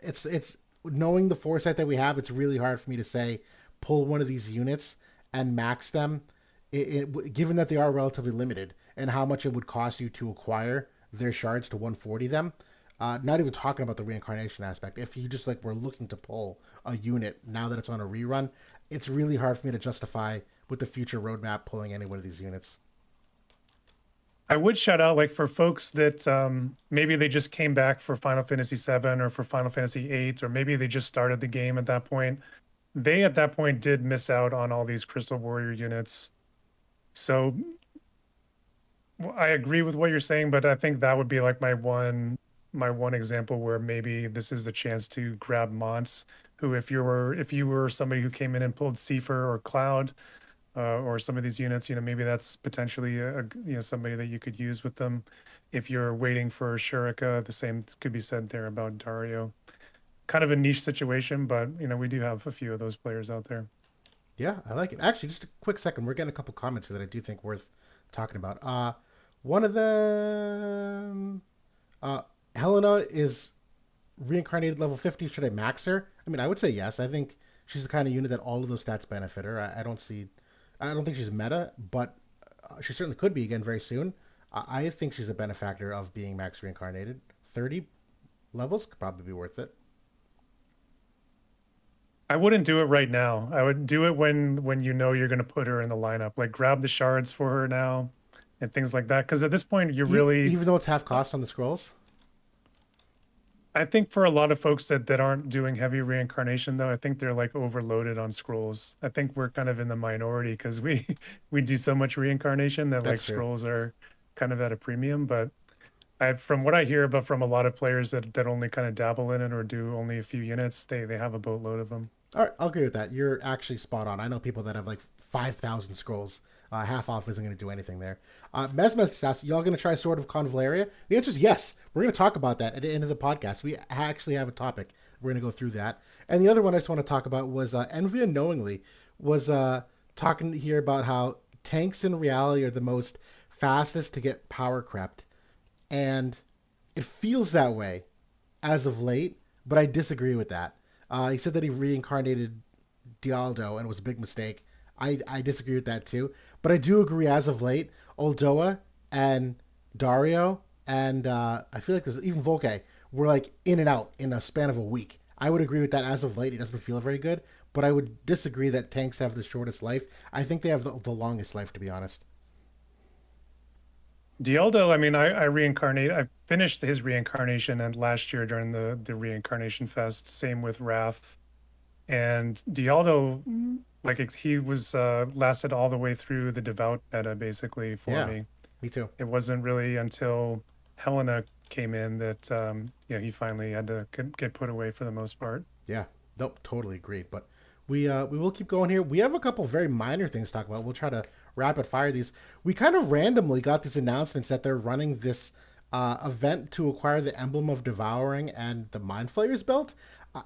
it's knowing the foresight that we have. It's really hard for me to say pull one of these units and max them. Given that they are relatively limited and how much it would cost you to acquire their shards to 140 them. Not even talking about the reincarnation aspect. If you just like were looking to pull a unit now that it's on a rerun, it's really hard for me to justify with the future roadmap pulling any one of these units. I would shout out like for folks that maybe they just came back for Final Fantasy VII or for Final Fantasy VIII, or maybe they just started the game at that point. They at that point did miss out on all these Crystal Warrior units. So I agree with what you're saying, but I think that would be like my one example where maybe this is the chance to grab Mons, who if you were somebody who came in and pulled Seifer or Cloud, or some of these units, maybe that's potentially somebody that you could use with them. If you're waiting for Shurika, the same could be said there about Dario. Kind of a niche situation, but we do have a few of those players out there. Yeah, I like it. Actually, just a quick second. We're getting a couple comments here that I do think worth talking about. One of them, uh, Helena is reincarnated level 50. Should I max her? I mean, I would say yes. I think she's the kind of unit that all of those stats benefit her. I don't think she's meta, but she certainly could be again very soon. I think she's a benefactor of being max reincarnated. 30 levels could probably be worth it. I wouldn't do it right now. I would do it when you're going to put her in the lineup. Like grab the shards for her now and things like that. Because at this point, you're really, Even though it's half uh, cost on the scrolls. I think for a lot of folks that aren't doing heavy reincarnation though, I think they're like overloaded on scrolls. I think we're kind of in the minority because we we do so much reincarnation that like That's true. scrolls are kind of at a premium. But From what I hear, but from a lot of players that only kind of dabble in it or do only a few units, they have a boatload of them. All right, I'll agree with that. You're actually spot on. I know people that have like 5,000 scrolls. Half off isn't going to do anything there. Mesmes, y'all going to try Sword of Convallaria? The answer is yes. We're going to talk about that at the end of the podcast. We actually have a topic. We're going to go through that. And the other one I just want to talk about was Envy Unknowingly was talking here about how tanks in reality are the most fastest to get power crept. And it feels that way as of late, but I disagree with that. He said that he reincarnated Dialdo and it was a big mistake. I disagree with that too, but I do agree as of late, Oldoa and Dario and I feel like there's even Volke were like in and out in a span of a week. I would agree with that as of late. It doesn't feel very good, but I would disagree that tanks have the shortest life. I think they have the longest life, to be honest. Dialdo, I mean, I finished his reincarnation and last year during the reincarnation fest. Same with Wrath and Dialdo. Like he was lasted all the way through the devout meta basically for Yeah, me. me too. It wasn't really until Helena came in that he finally had to get put away for the most part. Yeah, nope, totally agreed. But we will keep going here. We have a couple very minor things to talk about. We'll try to rapid fire these. We kind of randomly got these announcements that they're running this event to acquire the Emblem of Devouring and the Mind Flayer's belt.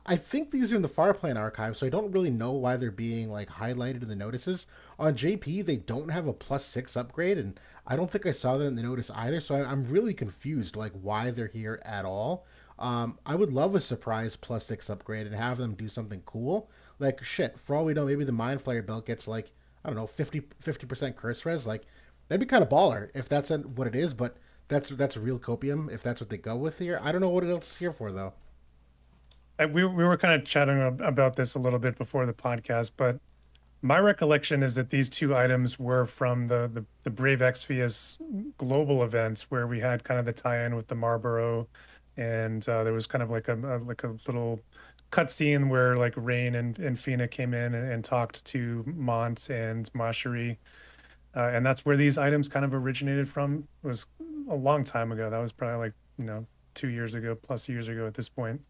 I think these are in the Farplan archive, so I don't really know why they're being like highlighted in the notices. On JP, they don't have a +6 upgrade, and I don't think I saw that in the notice either. So I'm really confused, like why they're here at all. I would love a surprise +6 upgrade and have them do something cool. Like shit, for all we know, maybe the Mind Flayer belt gets like I don't know 50% curse res. Like that'd be kind of baller if that's what it is. But that's real copium if that's what they go with here. I don't know what else is here for though. We were kind of chatting about this a little bit before the podcast, but my recollection is that these two items were from the Brave Exvius global events where we had kind of the tie-in with the Marlboro, and there was kind of like a little cutscene where like Rain and Fina came in and talked to Mont and Masheri, and that's where these items kind of originated from. It was a long time ago. That was probably like 2 years ago, plus years ago at this point.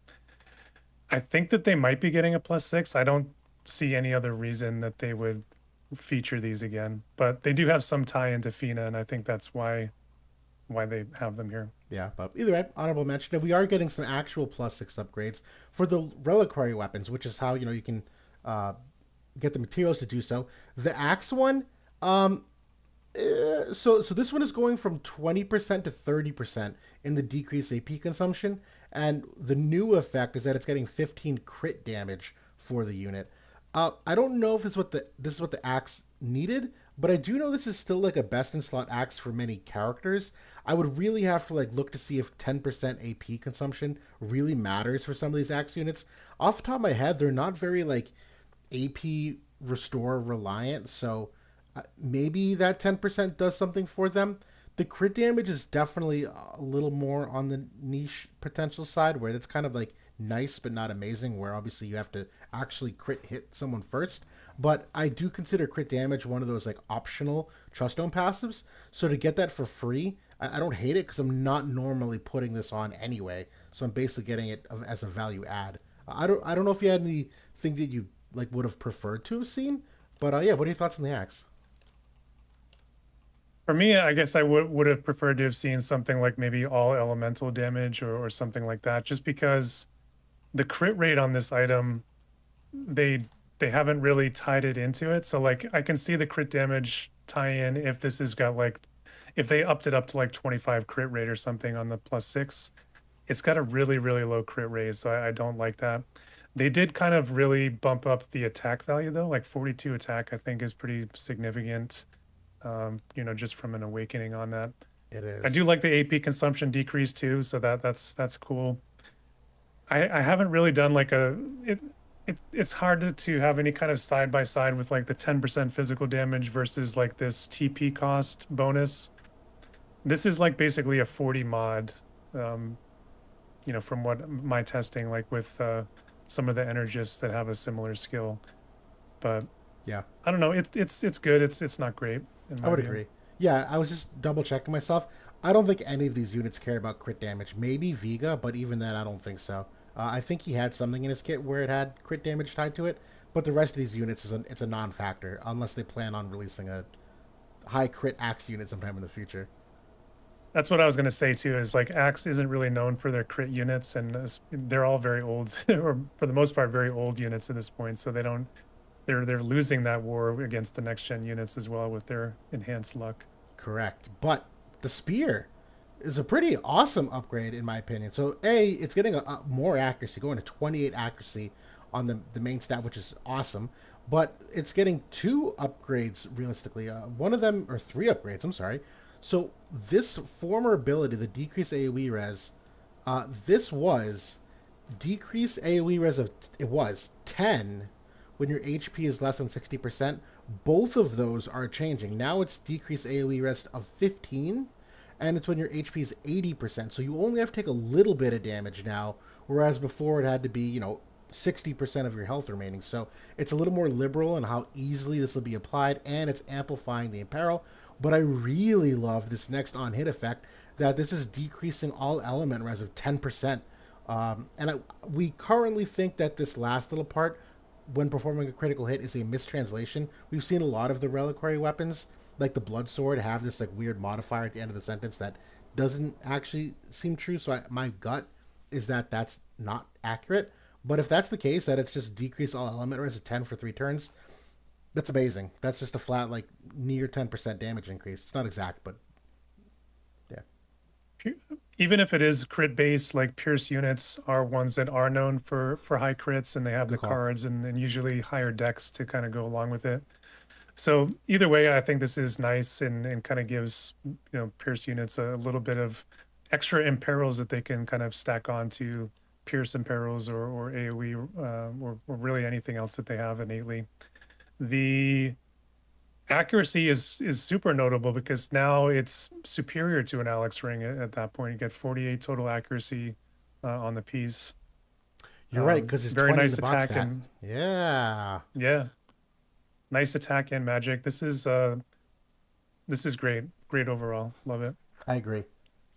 I think that they might be getting a +6. I don't see any other reason that they would feature these again, but they do have some tie into Fina, and I think that's why they have them here. Yeah, but either way, honorable mention. And we are getting some actual +6 upgrades for the reliquary weapons, which is how you can uh, get the materials to do so. The axe one, so this one is going from 20% to 30% in the decreased AP consumption, and the new effect is that it's getting 15 crit damage for the unit. I don't know if this is what the axe needed, but I do know this is still like a best in slot axe for many characters. I would really have to like look to see if 10% AP consumption really matters for some of these axe units. Off the top of my head, they're not very like AP restore reliant, so maybe that 10% does something for them. The crit damage is definitely a little more on the niche potential side, where it's kind of like nice but not amazing, where obviously you have to actually crit hit someone first. But I do consider crit damage one of those like optional Truststone passives. So to get that for free, I don't hate it because I'm not normally putting this on anyway. So I'm basically getting it as a value add. I don't know if you had anything that you like would have preferred to have seen, but yeah, what are your thoughts on the axe? For me, I guess I would have preferred to have seen something like maybe all elemental damage or something like that, just because the crit rate on this item, they they haven't really tied it into it. So like I can see the crit damage tie in if this has got like if they upped it up to like 25 crit rate or something on the +6. It's got a really low crit rate, so I don't like that. They did kind of really bump up the attack value though, like 42 attack I think is pretty significant. Just from an awakening on that. It I do is. like the AP consumption decrease too, so that's cool. I haven't really done like it's hard to have any kind of side by side with like the 10% physical damage versus like this TP cost bonus. This is like basically a 40 mod, um, from what my testing, like with some of the energists that have a similar skill. But Yeah, I don't know, it's good. It's not great in I my would view. agree. Yeah, I was just double checking myself. I don't think any of these units care about crit damage. Maybe Vega, but even then, I don't think so. I think he had something in his kit where it had crit damage tied to it, but the rest of these units it's a non-factor unless they plan on releasing a high crit axe unit sometime in the future. That's what I was going to say too, is like Axe isn't really known for their crit units, and they're all very old, or for the most part, very old units at this point. So they don't, they're losing that war against the next gen units as well with their enhanced luck. Correct, but the spear is a pretty awesome upgrade in my opinion. So it's getting a more accuracy, going to 28 accuracy on the main stat, which is awesome. But it's getting two upgrades realistically. One of them, or three upgrades. I'm sorry. So this former ability, the decrease AOE res, this was decrease AOE res of it was 10 when your HP is less than 60%. Both of those are changing. Now it's decrease AOE res of 15, and it's when your HP is 80%. So you only have to take a little bit of damage now, whereas before it had to be, 60% of your health remaining. So it's a little more liberal in how easily this will be applied, and it's amplifying the imperil. But I really love this next on hit effect that this is decreasing all element res of 10%. We currently think that this last little part, when performing a critical hit, is a mistranslation. We've seen a lot of the reliquary weapons, like the blood sword, have this like weird modifier at the end of the sentence that doesn't actually seem true. So my gut is that that's not accurate. But if that's the case, that it's just decrease all element res of 10 for 3 turns, that's amazing. That's just a flat like near 10% damage increase. It's not exact, but yeah, Even if it is crit based, like Pierce units are ones that are known for high crits, and they have good the call. cards and usually higher decks to kind of go along with it. So either way, I think this is nice and kind of gives Pierce units a little bit of extra imperils that they can kind of stack onto Pierce imperils or AOE or really anything else that they have innately. The accuracy is super notable because now it's superior to an Alex ring at that point. You get 48 total accuracy on the piece. You're right, because it's Very 20 in the nice bot attack stat. and Yeah, yeah, nice attack and magic. This is great. Great overall. Love it. I agree.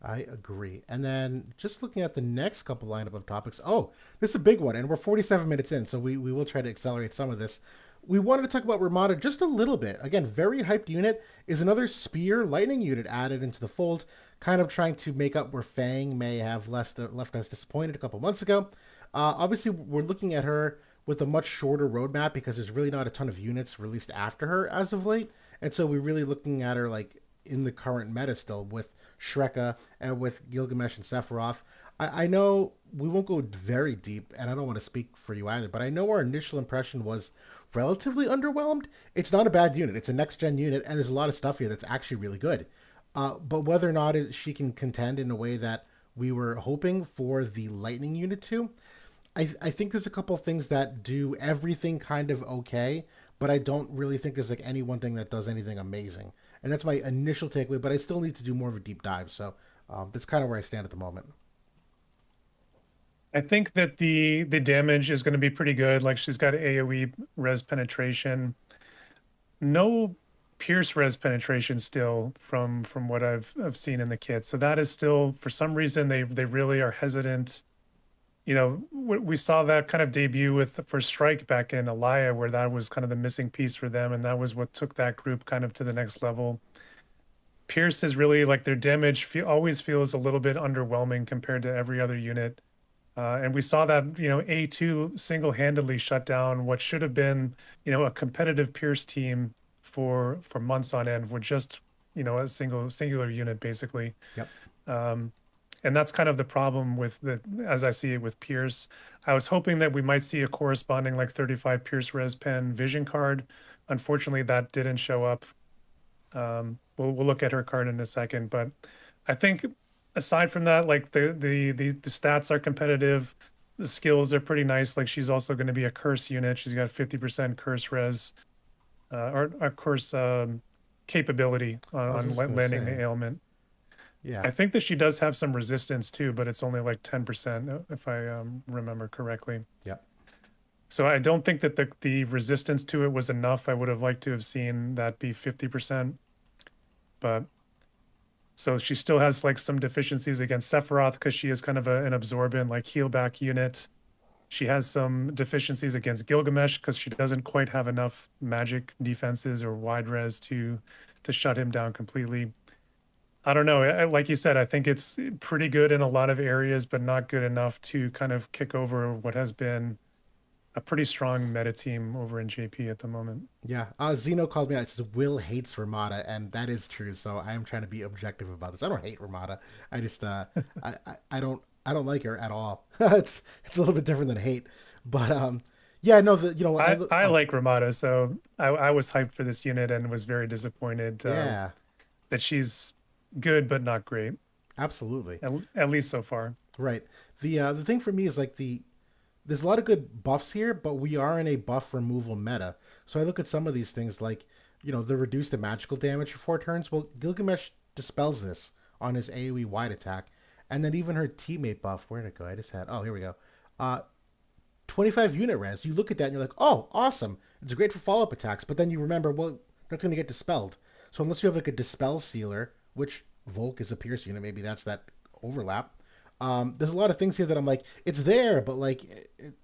I agree. And then just looking at the next couple lineup of topics. Oh, this is a big one, and we're 47 minutes in, so we will try to accelerate some of this. We wanted to talk about Remada just a little bit. Again, very hyped unit is another spear lightning unit added into the fold, kind of trying to make up where Fang may have left us disappointed a couple months ago. Obviously, we're looking at her with a much shorter roadmap because there's really not a ton of units released after her as of late, and so we're really looking at her like in the current meta still with Shreka and with Gilgamesh and Sephiroth. I know we won't go very deep, and I don't want to speak for you either, but I know our initial impression was relatively underwhelmed. It's not a bad unit. It's a next gen unit, and there's a lot of stuff here that's actually really good. But whether or not she can contend in a way that we were hoping for the Lightning unit to, I think there's a couple things that do everything kind of okay, but I don't really think there's like any one thing that does anything amazing. And that's my initial takeaway, but I still need to do more of a deep dive. So that's kind of where I stand at the moment. I think that the damage is going to be pretty good. Like she's got AoE res penetration. No Pierce res penetration still from what I've seen in the kit. So that is still, for some reason, they really are hesitant. We saw that kind of debut with for Strike back in Alaya, where that was kind of the missing piece for them, and that was what took that group kind of to the next level. Pierce is really like their damage always feels a little bit underwhelming compared to every other unit. And we saw that, A2 single-handedly shut down what should have been, a competitive Pierce team for months on end with just, a singular unit basically. Yep. And that's kind of the problem as I see it with Pierce. I was hoping that we might see a corresponding like 35 Pierce Res Pen Vision card. Unfortunately, that didn't show up. We'll look at her card in a second, but I think aside from that, like the stats are competitive, the skills are pretty nice. Like she's also going to be a curse unit. She's got 50% curse res or a curse capability I was on just gonna landing say, the ailment. yeah, I think that she does have some resistance too, but it's only like 10% if I remember correctly. yep. So I don't think that the resistance to it was enough. I would have liked to have seen that be 50%. but so she still has like some deficiencies against Sephiroth because she is kind of an absorbent like heal back unit. She has some deficiencies against Gilgamesh because she doesn't quite have enough magic defenses or wide res to shut him down completely. I don't know. Like you said, I think it's pretty good in a lot of areas, but not good enough to kind of kick over what has been a pretty strong meta team over in JP at the moment. Yeah, Zeno called me out. It says Will hates Ramada, and that is true. So I am trying to be objective about this. I don't hate Ramada. I just I don't like her at all. It's a little bit different than hate, but yeah, no, the you know I like Remada, so I was hyped for this unit and was very disappointed yeah, that she's good but not great, absolutely at least so far. right. The thing for me is like there's a lot of good buffs here, but we are in a buff removal meta. So I look at some of these things like, the reduce the magical damage for 4 turns. Well, Gilgamesh dispels this on his AoE wide attack. And then even her teammate buff, where'd it go? I just had, oh, here we go. Uh, 25 unit res. You look at that and you're like, oh, awesome. It's great for follow up attacks. But then you remember, well, that's going to get dispelled. So unless you have like a dispel sealer, which Volk is a pierce unit, maybe that's that overlap. There's a lot of things here that I'm like, it's there, but like,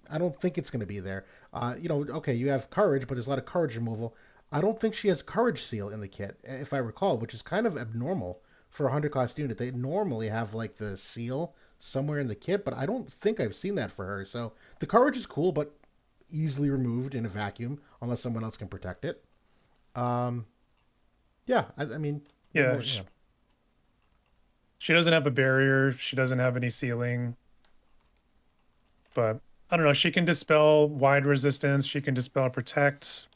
I don't think it's going to be there. Okay, you have courage, but there's a lot of courage removal. I don't think she has courage seal in the kit, if I recall, which is kind of abnormal for a 100 cost unit. They normally have like the seal somewhere in the kit, but I don't think I've seen that for her. So the courage is cool, but easily removed in a vacuum unless someone else can protect it. Um, yeah, I mean, what Yeah, more? Yeah, she doesn't have a barrier. She doesn't have any ceiling, but I don't know. She can dispel wide resistance. She can dispel protect.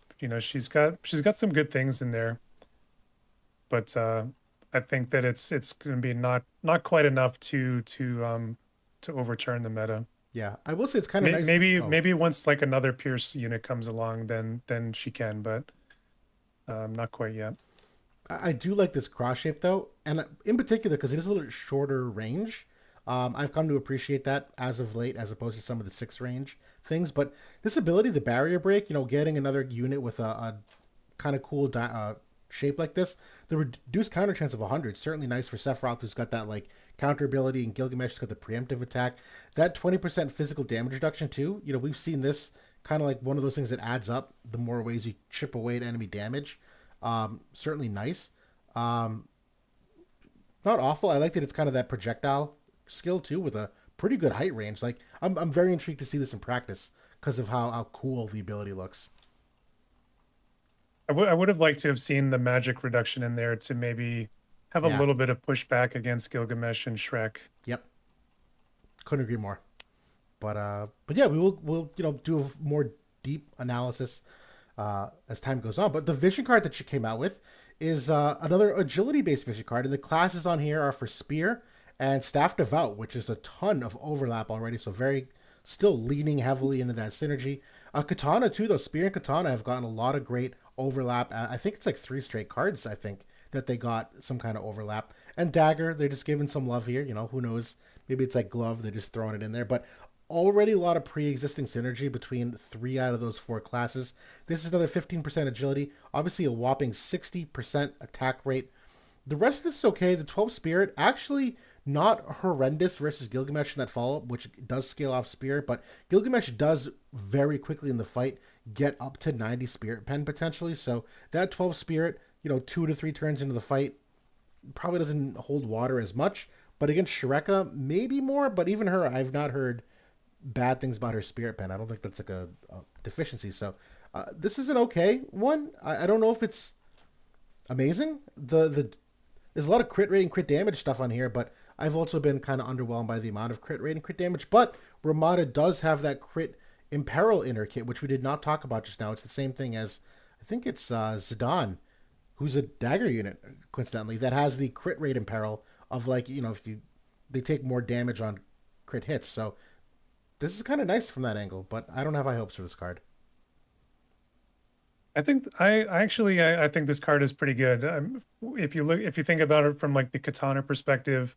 She's got some good things in there, but I think that it's going to be not quite enough to overturn the meta. yeah. I will say it's kind of nice. Oh, Maybe once like another Pierce unit comes along, then she can, but not quite yet. I do like this cross shape though, and in particular because it is a little shorter range. I've come to appreciate that as of late, as opposed to some of the 6 range things. But this ability, the barrier break, getting another unit with a kind of cool shape like this, the reduced counter chance of 100, certainly nice for Sephiroth, who's got that like counter ability, and Gilgamesh has got the preemptive attack. That 20% physical damage reduction too. We've seen this kind of like one of those things that adds up the more ways you chip away at enemy damage. Certainly nice. Um, Not awful. I like that it's kind of that projectile skill too, with a pretty good height range. Like I'm very intrigued to see this in practice because of how cool the ability looks. I would have liked to have seen the magic reduction in there to maybe have a Yeah. little bit of pushback against Gilgamesh and Shrek. Yep. Couldn't agree more. But yeah, we'll do a more deep analysis as time goes on. But the vision card that she came out with is another agility based vision card, and the classes on here are for Spear and Staff Devout, which is a ton of overlap already. So very still leaning heavily into that synergy. Katana too, though. Spear and Katana have gotten a lot of great overlap. I think it's like 3 straight cards. I think that they got some kind of overlap. And Dagger, they're just giving some love here. Who knows? Maybe it's like Glove. They're just throwing it in there, but already a lot of pre-existing synergy between 3 out of those 4 classes. This is another 15% agility, obviously a whopping 60% attack rate. The rest of this is okay. The 12 Spirit, actually not horrendous versus Gilgamesh in that follow-up, which does scale off Spirit, but Gilgamesh does very quickly in the fight get up to 90 Spirit Pen potentially, so that 12 Spirit, 2 to 3 turns into the fight, probably doesn't hold water as much, but against Shreka, maybe more, but even her, I've not heard bad things about her Spirit Pen. I don't think that's like a deficiency, so this is an okay one. I don't know if it's amazing. There's a lot of crit rate and crit damage stuff on here, but I've also been kind of underwhelmed by the amount of crit rate and crit damage. But Ramada does have that crit imperil in her kit, which we did not talk about just now. It's the same thing as, I think it's Zidane, who's a dagger unit, coincidentally, that has the crit rate imperil of like, if they take more damage on crit hits. So this is kind of nice from that angle, but I don't have high hopes for this card. I think this card is pretty good. If you think about it from like the Katana perspective,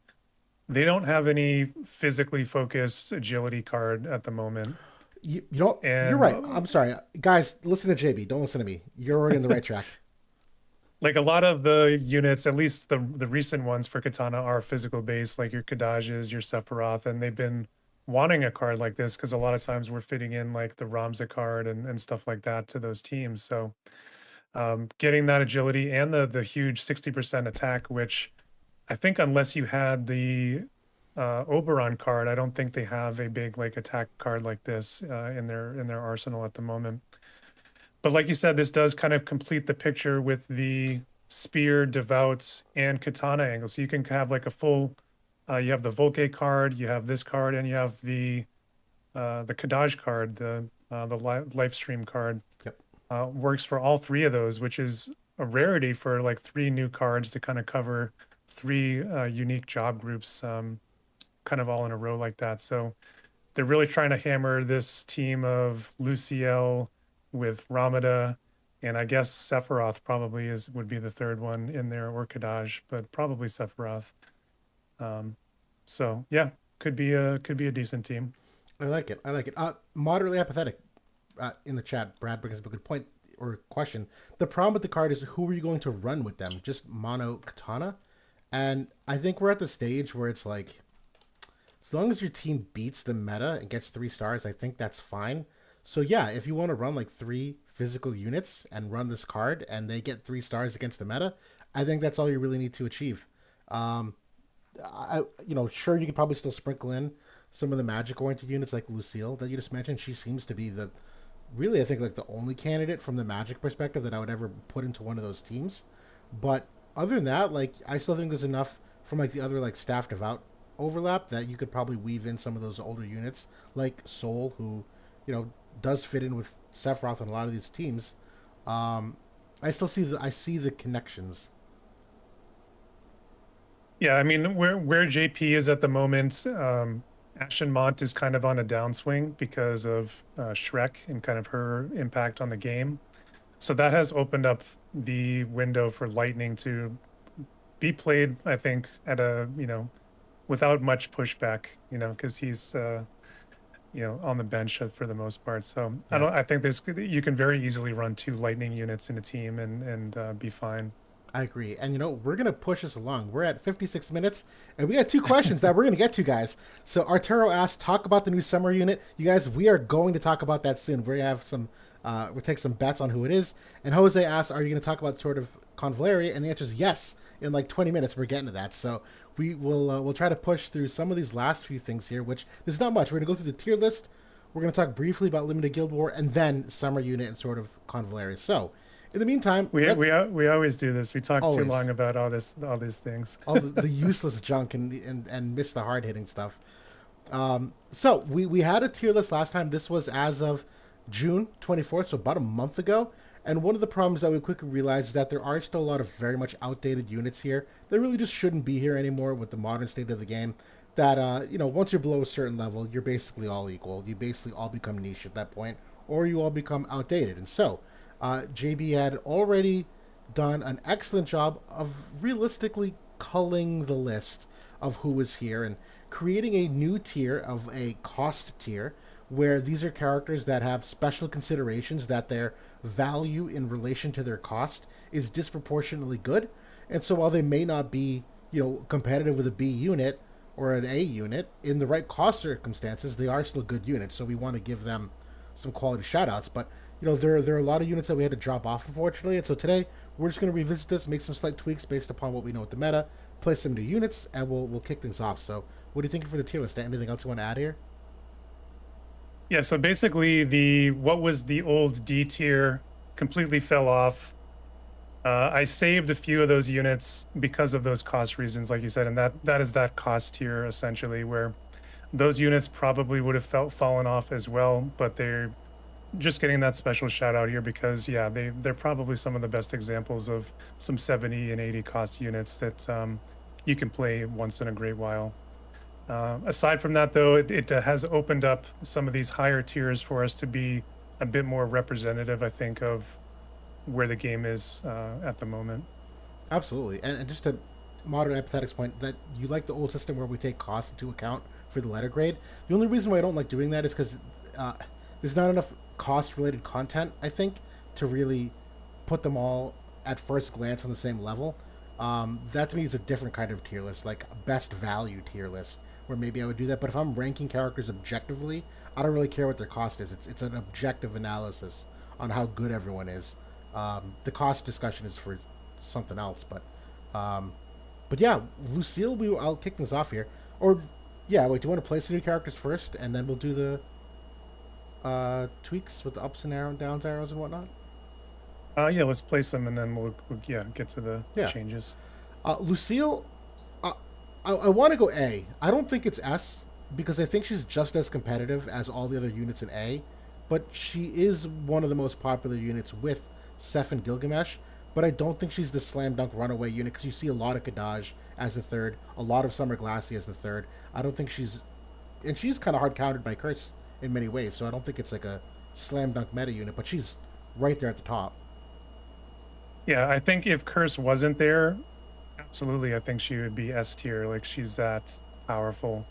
they don't have any physically focused agility card at the moment. You're And right. I'm sorry, guys. Listen to JB. Don't listen to me. You're already on the right track. like a lot of the units, at least the recent ones for Katana, are physical based, like your Kadages, your Sephiroth, and they've been wanting a card like this because a lot of times we're fitting in like the Ramza card and stuff like that to those teams. So getting that agility and the huge 60% attack, which I think unless you had the Oberon card, I don't think they have a big like attack card like this in their arsenal at the moment. But like you said, this does kind of complete the picture with the spear, devout, and katana angle. So you can have like a full. You have the Volke card, you have this card, and you have the Kadaj card, the live stream card. Yep. Works for all three of those, which is a rarity for like three new cards to kind of cover three unique job groups, kind of all in a row like that. So they're really trying to hammer this team of Luciel with Ramada, and I guess Sephiroth probably would be the third one in there, or Kadaj, but probably Sephiroth. Um, so yeah, could be a decent team. I like it. I like it. Moderately apathetic in the chat. Brad brings up a good point or question. The problem with the card is who are you going to run with them? Just mono katana, and I think we're at the stage where it's like, as long as your team beats the meta and gets 3 stars, I think that's fine. So yeah, if you want to run like 3 physical units and run this card and they get 3 stars against the meta, I think that's all you really need to achieve. Um, sure, you could probably still sprinkle in some of the magic oriented units like Lucille that you just mentioned. She seems to be the really, I think, like the only candidate from the magic perspective that I would ever put into one of those teams. But other than that, like I still think there's enough from like the other like staff devout overlap that you could probably weave in some of those older units like Soul, who does fit in with Sephiroth on a lot of these teams. Um, I see the connections. Yeah, I mean where JP is at the moment, Ashen Mont is kind of on a downswing because of Shrek and kind of her impact on the game. So that has opened up the window for Lightning to be played, I think, at a without much pushback, because he's on the bench for the most part. So Yeah. I think you can very easily run 2 Lightning units in a team and be fine. I agree. And we're going to push this along. We're at 56 minutes, and we got 2 questions that we're going to get to, guys. So Arturo asked, talk about the new summer unit. You guys, we are going to talk about that soon. We have we'll take some bets on who it is. And Jose asked, are you going to talk about sort of Convallaria? And the answer is yes. In like 20 minutes, we're getting to that. So we'll try to push through some of these last few things here, which there's not much. We're going to go through the tier list. We're going to talk briefly about Limited Guild War, and then summer unit and sort of Convallaria. So in the meantime, We always do this. We talk too always long about all these things. all the useless junk and miss the hard hitting stuff. So we had a tier list last time. This was as of June 24th, so about a month ago. And one of the problems that we quickly realized is that there are still a lot of very much outdated units here that really just shouldn't be here anymore with the modern state of the game. That once you're below a certain level, you're basically all equal. You basically all become niche at that point, or you all become outdated. And so, JB had already done an excellent job of realistically culling the list of who was here and creating a new tier of a cost tier where these are characters that have special considerations that their value in relation to their cost is disproportionately good. And so while they may not be, competitive with a B unit or an A unit, in the right cost circumstances, they are still good units. So we want to give them some quality shoutouts. But there are a lot of units that we had to drop off, unfortunately. And so today we're just going to revisit this, make some slight tweaks based upon what we know with the meta, play some new units, and we'll kick things off. So what do you think for the tier list? Anything else you want to add here? Yeah, so basically what was the old D tier completely fell off. I saved a few of those units because of those cost reasons, like you said, and that is that cost tier essentially, where those units probably would have fallen off as well, but they're just getting that special shout out here because yeah, they're probably some of the best examples of some 70 and 80 cost units that you can play once in a great while. Aside from that, though, it has opened up some of these higher tiers for us to be a bit more representative, I think, of where the game is at the moment. Absolutely. And just to modern apathetics point, that you like the old system where we take cost into account for the letter grade. The only reason why I don't like doing that is because there's not enough cost related content, I think, to really put them all at first glance on the same level, that to me is a different kind of tier list, like best value tier list, where maybe I would do that. But if I'm ranking characters objectively, I don't really care what their cost is. It's an objective analysis on how good everyone is. The cost discussion is for something else, um, but yeah, Lucille, I'll kick things off here. Or yeah, wait, do you want to place the new characters first, and then we'll do the tweaks with the ups and downs arrows and whatnot? Yeah, let's place them and then we'll yeah, get to the Yeah. changes. Lucille, uh, I want to go A. I don't think it's S because I think she's just as competitive as all the other units in A, but she is one of the most popular units with Seth and Gilgamesh. But I don't think she's the slam dunk runaway unit because you see a lot of Kadaj as the third, a lot of Summer Glassy as the third. I don't think and she's kind of hard countered by Kurtz in many ways, so I don't think it's like a slam dunk meta unit, but she's right there at the top. Yeah, I think if Curse wasn't there, absolutely, I think she would be S tier. Like she's that powerful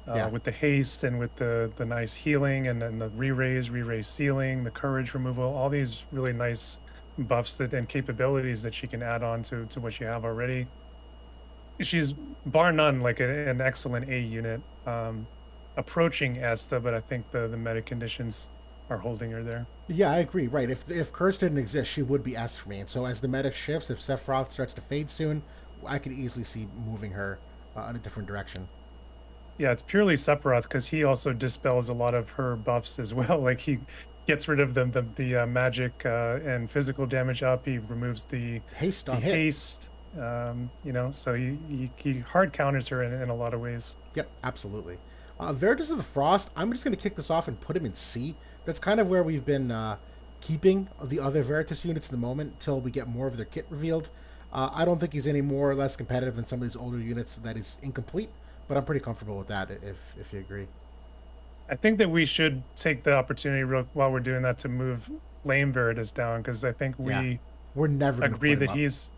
Yeah, with the haste and with the nice healing and then the re-raise sealing, the courage removal, all these really nice buffs that and capabilities that she can add on to what you have already. She's bar none like an excellent A unit, approaching Esta, but I think the meta conditions are holding her there. yeah, I agree. Right, if Curse didn't exist, she would be S for me. And so as the meta shifts, if Sephiroth starts to fade soon, I could easily see moving her in a different direction. Yeah, it's purely Sephiroth because he also dispels a lot of her buffs as well. Like he gets rid of the magic and physical damage up. He removes Haste the on hit. haste. You know, so he hard counters her in a lot of ways. Yep, absolutely. Veritus of the Frost, I'm just going to kick this off and put him in C. That's kind of where we've been keeping the other Veritus units at the moment until we get more of their kit revealed. I don't think he's any more or less competitive than some of these older units that is incomplete, but I'm pretty comfortable with that if you agree. I think that we should take the opportunity while we're doing that to move Lame Veritas down because I think Yeah, we we're never going to agree put him that up. he's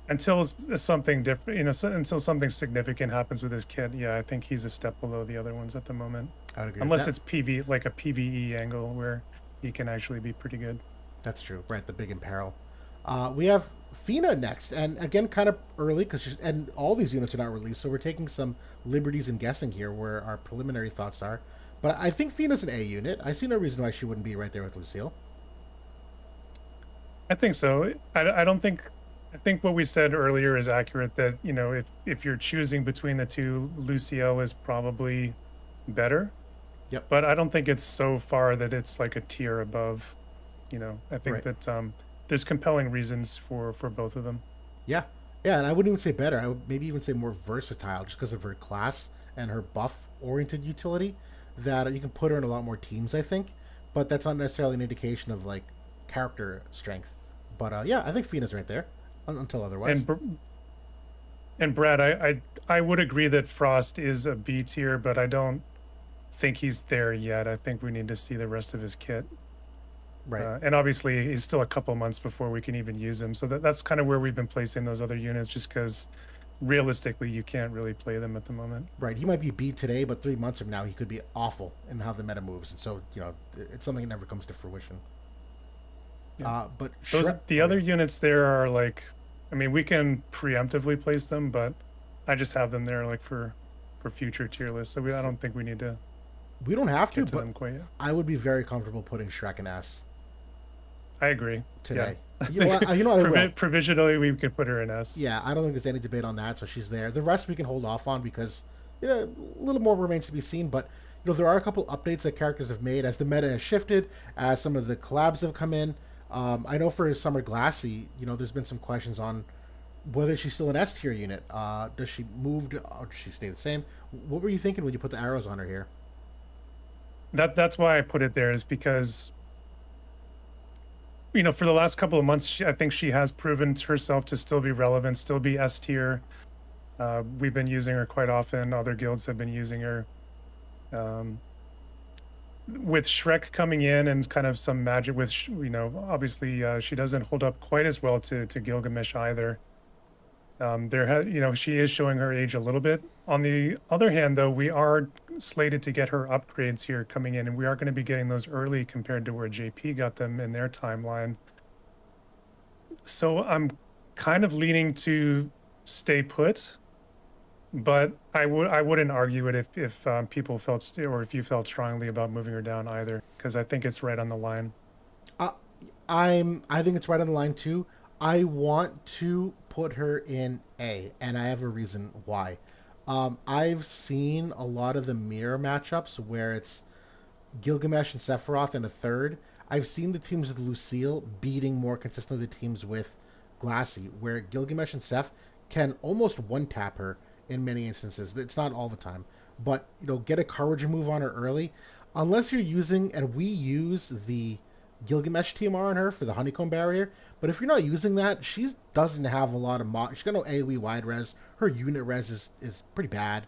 until something different, you know, until something significant happens with his kit. Yeah, I think he's a step below the other ones at the moment, I would agree with unless that. it's PV like a PVE angle where he can actually be pretty good. That's true. Right, the big imperil. We have Fina next, and again, kind of early because and all these units are not released, so we're taking some liberties in guessing here where our preliminary thoughts are. But I think Fina's an A unit. I see no reason why she wouldn't be right there with Lucille. I think so. I don't think. I think what we said earlier is accurate. That you know, if you're choosing between the two, Luciel is probably better. Yep. But I don't think it's so far that it's like a tier above. You know, I think Right. that there's compelling reasons for both of them. Yeah. Yeah, and I wouldn't even say better. I would maybe even say more versatile, just because of her class and her buff-oriented utility. That you can put her in a lot more teams, I think. But that's not necessarily an indication of like character strength. But yeah, I think Fina's right there, until otherwise. And and Brad, I would agree that Frost is a B tier, but I don't think he's there yet. I think we need to see the rest of his kit. Right. And obviously, he's still a couple months before we can even use him. So that's kind of where we've been placing those other units, just because realistically, you can't really play them at the moment. Right. He might be B today, but 3 months from now, he could be awful in how the meta moves. And so, it's something that never comes to fruition. Yeah. But The other units there are like, I mean, we can preemptively place them, but I just have them there like for future tier lists. So I don't think we need to we don't have to, get to but them quite yet. I would be very comfortable putting Shrek and S I agree. Yeah. today. You know what? You know what? I will. Provisionally, we could put her in S. Yeah, I don't think there's any debate on that. So she's there. The rest we can hold off on because a little more remains to be seen. But there are a couple updates that characters have made as the meta has shifted, as some of the collabs have come in. I know for Summer Glassy, there's been some questions on whether she's still an S tier unit. Does she move or does she stay the same? What were you thinking when you put the arrows on her here? That's why I put it there, is because for the last couple of months, I think she has proven herself to still be relevant, still be S tier. We've been using her quite often. Other guilds have been using her. With Shrek coming in and kind of some magic with, obviously she doesn't hold up quite as well to Gilgamesh either. She is showing her age a little bit. On the other hand, though, we are slated to get her upgrades here coming in, and we are going to be getting those early compared to where JP got them in their timeline. So I'm kind of leaning to stay put, but I wouldn't argue it if people felt or if you felt strongly about moving her down either, because I think it's right on the line. Uh, I think it's right on the line too. I want to put her in A, and I have a reason why. I've seen a lot of the mirror matchups where it's Gilgamesh and Sephiroth in a third. I've seen the teams with Lucille beating more consistently the teams with Glassy, where Gilgamesh and Seph can almost one tap her in many instances. It's not all the time, but get a courage move on her early. Unless you're using, and we use the Gilgamesh TMR on her for the honeycomb barrier, but if you're not using that, she doesn't have a lot of she's got no AoE wide res. Her unit res is pretty bad.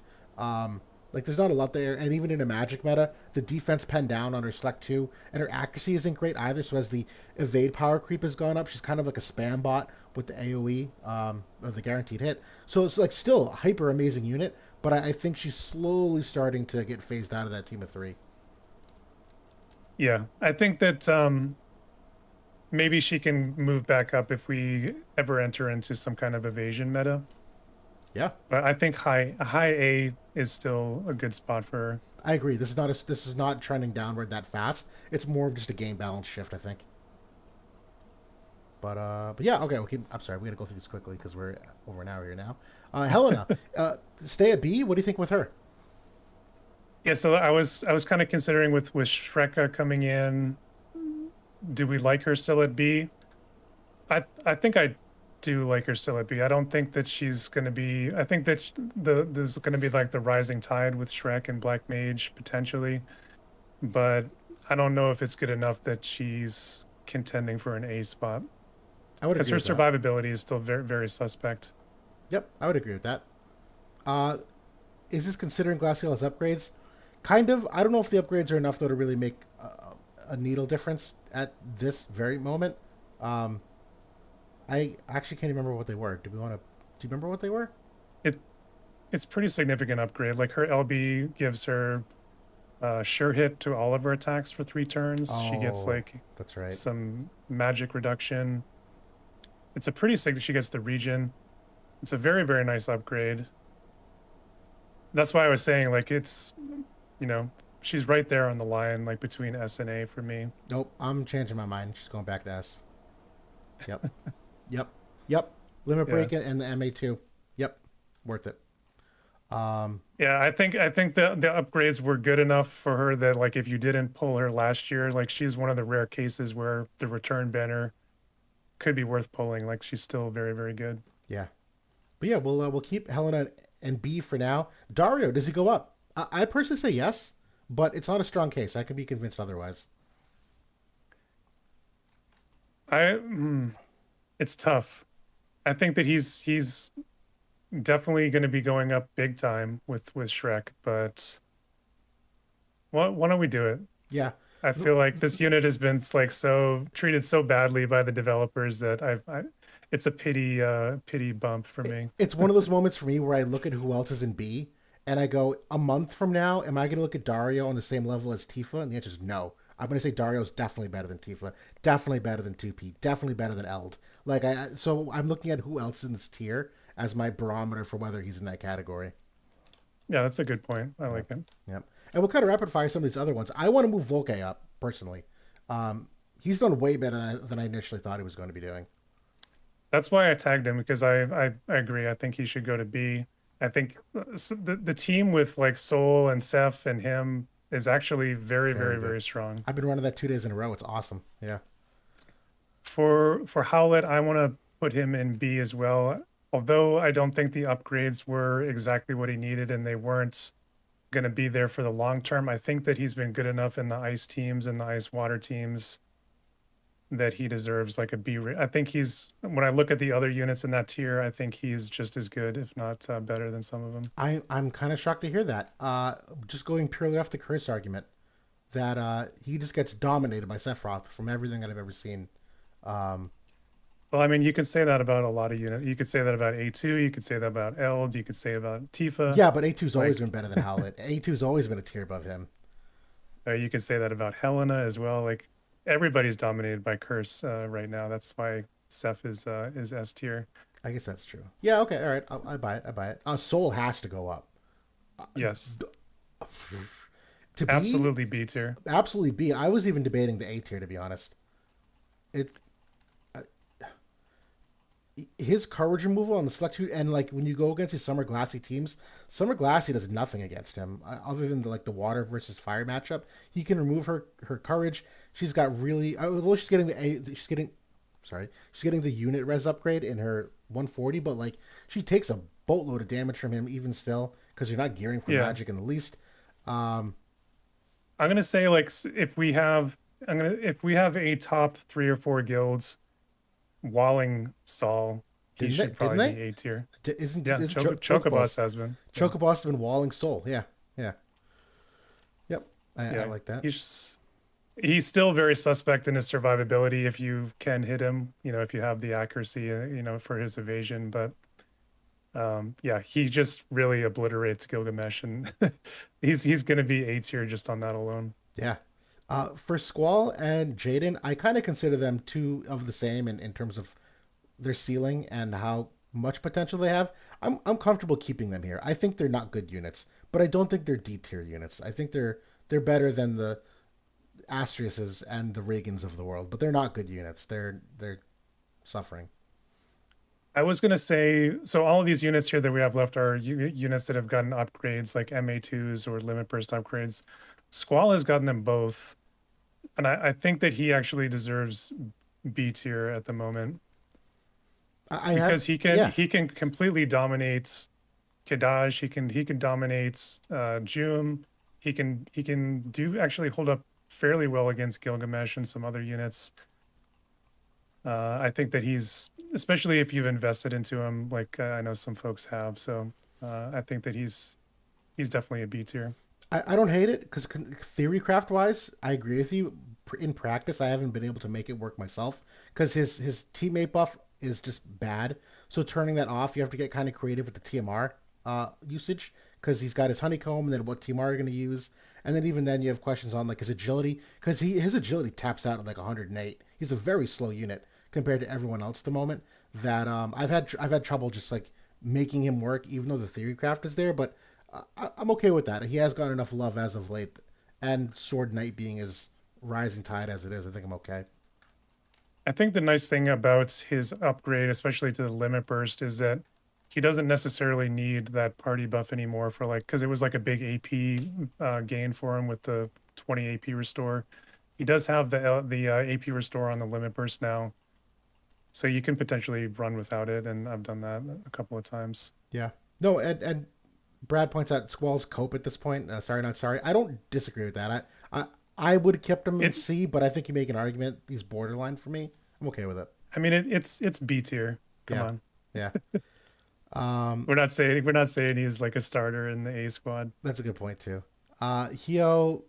Like there's not a lot there, and even in a magic meta, the defense pen down on her select 2, and her accuracy isn't great either. So as the evade power creep has gone up, she's kind of like a spam bot with the AOE of the guaranteed hit. So it's like still a hyper amazing unit, but I think she's slowly starting to get phased out of that team of 3. Yeah, I think that maybe she can move back up if we ever enter into some kind of evasion meta. Yeah, But I think high A is still a good spot for her. I agree. This is not trending downward that fast. It's more of just a game balance shift, I think. But yeah, okay. I'm sorry. We got to go through this quickly because we're over an hour here now. Helena, stay at B. What do you think with her? Yeah, so I was kind of considering with Shreka coming in, do we like her still at B? I think I do like her still at B. I don't think that she's going to be. I think that this is going to be like the rising tide with Shrek and Black Mage potentially, but I don't know if it's good enough that she's contending for an A spot I would because agree her with that. survivability is still very very suspect. Yep, I would agree with that. Uh, is this considering Glacial's upgrades? Kind of. I don't know if the upgrades are enough though to really make a needle difference at this very moment. Um, I actually can't remember what they were. Do we want to? Do you remember what they were? It it's pretty significant upgrade. Like her LB gives her sure hit to all of her attacks for 3 turns. She gets Oh, like that's right. some magic reduction. It's a pretty sig. She gets the regen. It's a very very nice upgrade. That's why I was saying like it's, you know, she's right there on the line like between S and A for me. Nope, I'm changing my mind. She's going back to S. Yep, yep, yep. Limit Yeah. break and the MA2. Yep, worth it. Um, Yeah, I think the upgrades were good enough for her that like if you didn't pull her last year, like she's one of the rare cases where the return banner could be worth pulling. Like she's still very very good. yeah, but yeah, we'll keep Helena and B for now. Dario, does he go up? I personally say yes, but it's not a strong case. I could be convinced otherwise. I it's tough. I think that he's definitely going to be going up big time with Shrek, but why don't we do it? Yeah, I feel like this unit has been like so treated so badly by the developers that it's a pity bump for me. it's one of those moments for me where I look at who else is in B, and I go, a month from now, am I going to look at Dario on the same level as Tifa? And the answer is no. I'm going to say Dario's definitely better than Tifa, definitely better than 2P, definitely better than Eld. So I'm looking at who else is in this tier as my barometer for whether he's in that category. Yeah, that's a good point. I Yep. like it. Yep. And we'll kind of rapid fire some of these other ones. I want to move Volke up personally. He's done way better than I initially thought he was going to be doing. That's why I tagged him because I agree. I think he should go to B. I think the team with like Soul and Seth and him is actually very Very very good. very strong. I've been running that 2 days in a row. It's awesome. Yeah. For Howlett, I want to put him in B as well. Although I don't think the upgrades were exactly what he needed and they weren't going to be there for the long term. I think that he's been good enough in the ice teams and the ice water teams that he deserves like a B. I think he's, when I look at the other units in that tier, I think he's just as good, if not better than some of them. I'm kind of shocked to hear that. Just going purely off the curse argument, that he just gets dominated by Sephiroth from everything that I've ever seen. Um, Well, I mean, you could say that about a lot of units. You could say that about A2. You could say that about Eld. You could say about Tifa. yeah, but A2's always Like, been better than Howlet. A2's always been a tier above him. you could say that about Helena as well. Like, everybody's dominated by Curse right now. That's why Seth is S tier. I guess that's true. Yeah. Okay. All right. I buy it. I buy it. Soul has to go up. Yes, To be absolutely B tier. absolutely B. I was even debating the A tier to be honest. It his courage removal on the select two, and like when you go against these Summer Glassy teams, Summer Glassy does nothing against him other than the water versus fire matchup. He can remove her courage. She's got really although she's getting she's getting the unit res upgrade in her 140, but like she takes a boatload of damage from him even still because you're not gearing for Yeah, magic in the least. Um, I'm gonna say like if we have if we have a top 3 or 4 guilds, Walling Saul, he didn't they? should Didn't probably they? be A tier. Isn't Yeah, is Chocobos has been. Yeah, Chocobos has been walling soul? Yeah, yeah, yep. I yeah. like that. He's still very suspect in his survivability if you can hit him. You know, if you have the accuracy, for his evasion. But yeah, he just really obliterates Gilgamesh, and he's going to be A tier just on that alone. Yeah. For Squall and Jaden, I kind of consider them two of the same in terms of their ceiling and how much potential they have. I'm comfortable keeping them here. I think they're not good units, but I don't think they're D tier units. I think they're better than the Astriuses and the Regans of the world, but they're not good units. They're suffering. I was going to say, so all of these units here that we have left are units that have gotten upgrades like MA2s or limit burst upgrades. Squall has gotten them both, and I think that he actually deserves B tier at the moment I have because yeah. he can completely dominate Kadash. He can dominate Jum. He can do actually hold up fairly well against Gilgamesh and some other units. I think that he's, especially if you've invested into him, like I know some folks have. So I think that he's definitely a B tier. I don't hate it because theory craft wise, I agree with you. In practice, I haven't been able to make it work myself because his teammate buff is just bad. So turning that off, you have to get kind of creative with the TMR usage because he's got his honeycomb and then what TMR you're going to use, and then even then you have questions on like his agility because his agility taps out at like 108. He's a very slow unit compared to everyone else at the moment. That I've had trouble just like making him work even though the theory craft is there, but I'm okay with that. He has gotten enough love as of late, and Sword Knight being as rising tide as it is, I think I'm okay. I think the nice thing about his upgrade, especially to the limit burst, is that he doesn't necessarily need that party buff anymore for like, because it was like a big AP gain for him with the 20 AP restore. He does have the AP restore on the limit burst now, so you can potentially run without it, and I've done that a couple of times. Yeah. No, and Brad points out Squall's cope at this point. Sorry, not sorry. I don't disagree with that. I would have kept him in It, C, but I think you make an argument. He's borderline for me. I'm okay with it. I mean, it's B tier. Come Yeah. on, Yeah. Um, we're not saying he's like a starter in the A squad. that's a good point too. Hio,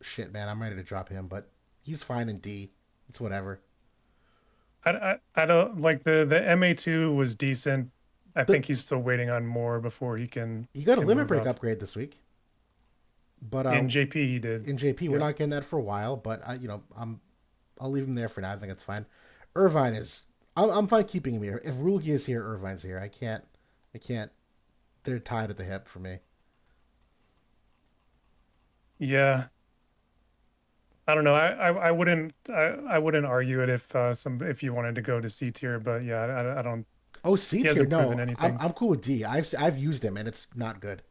shit, man, I'm ready to drop him, but he's fine in D. It's whatever. I don't like the MA2 was decent. I The think he's still waiting on more before he got a can limit move break up. upgrade this week, but In JP he did. in JP we're Yeah. not getting that for a while. But I'll leave him there for now. I think it's fine. Irvine is I'm fine keeping him here. If Rulgi is here, Irvine's here. I can't. They're tied at the hip for me. Yeah. I don't know. I wouldn't argue it if if you wanted to go to C tier, but yeah, I don't. Oh, C He tier. hasn't proven No, anything. I'm cool with D. I've used him and it's not good.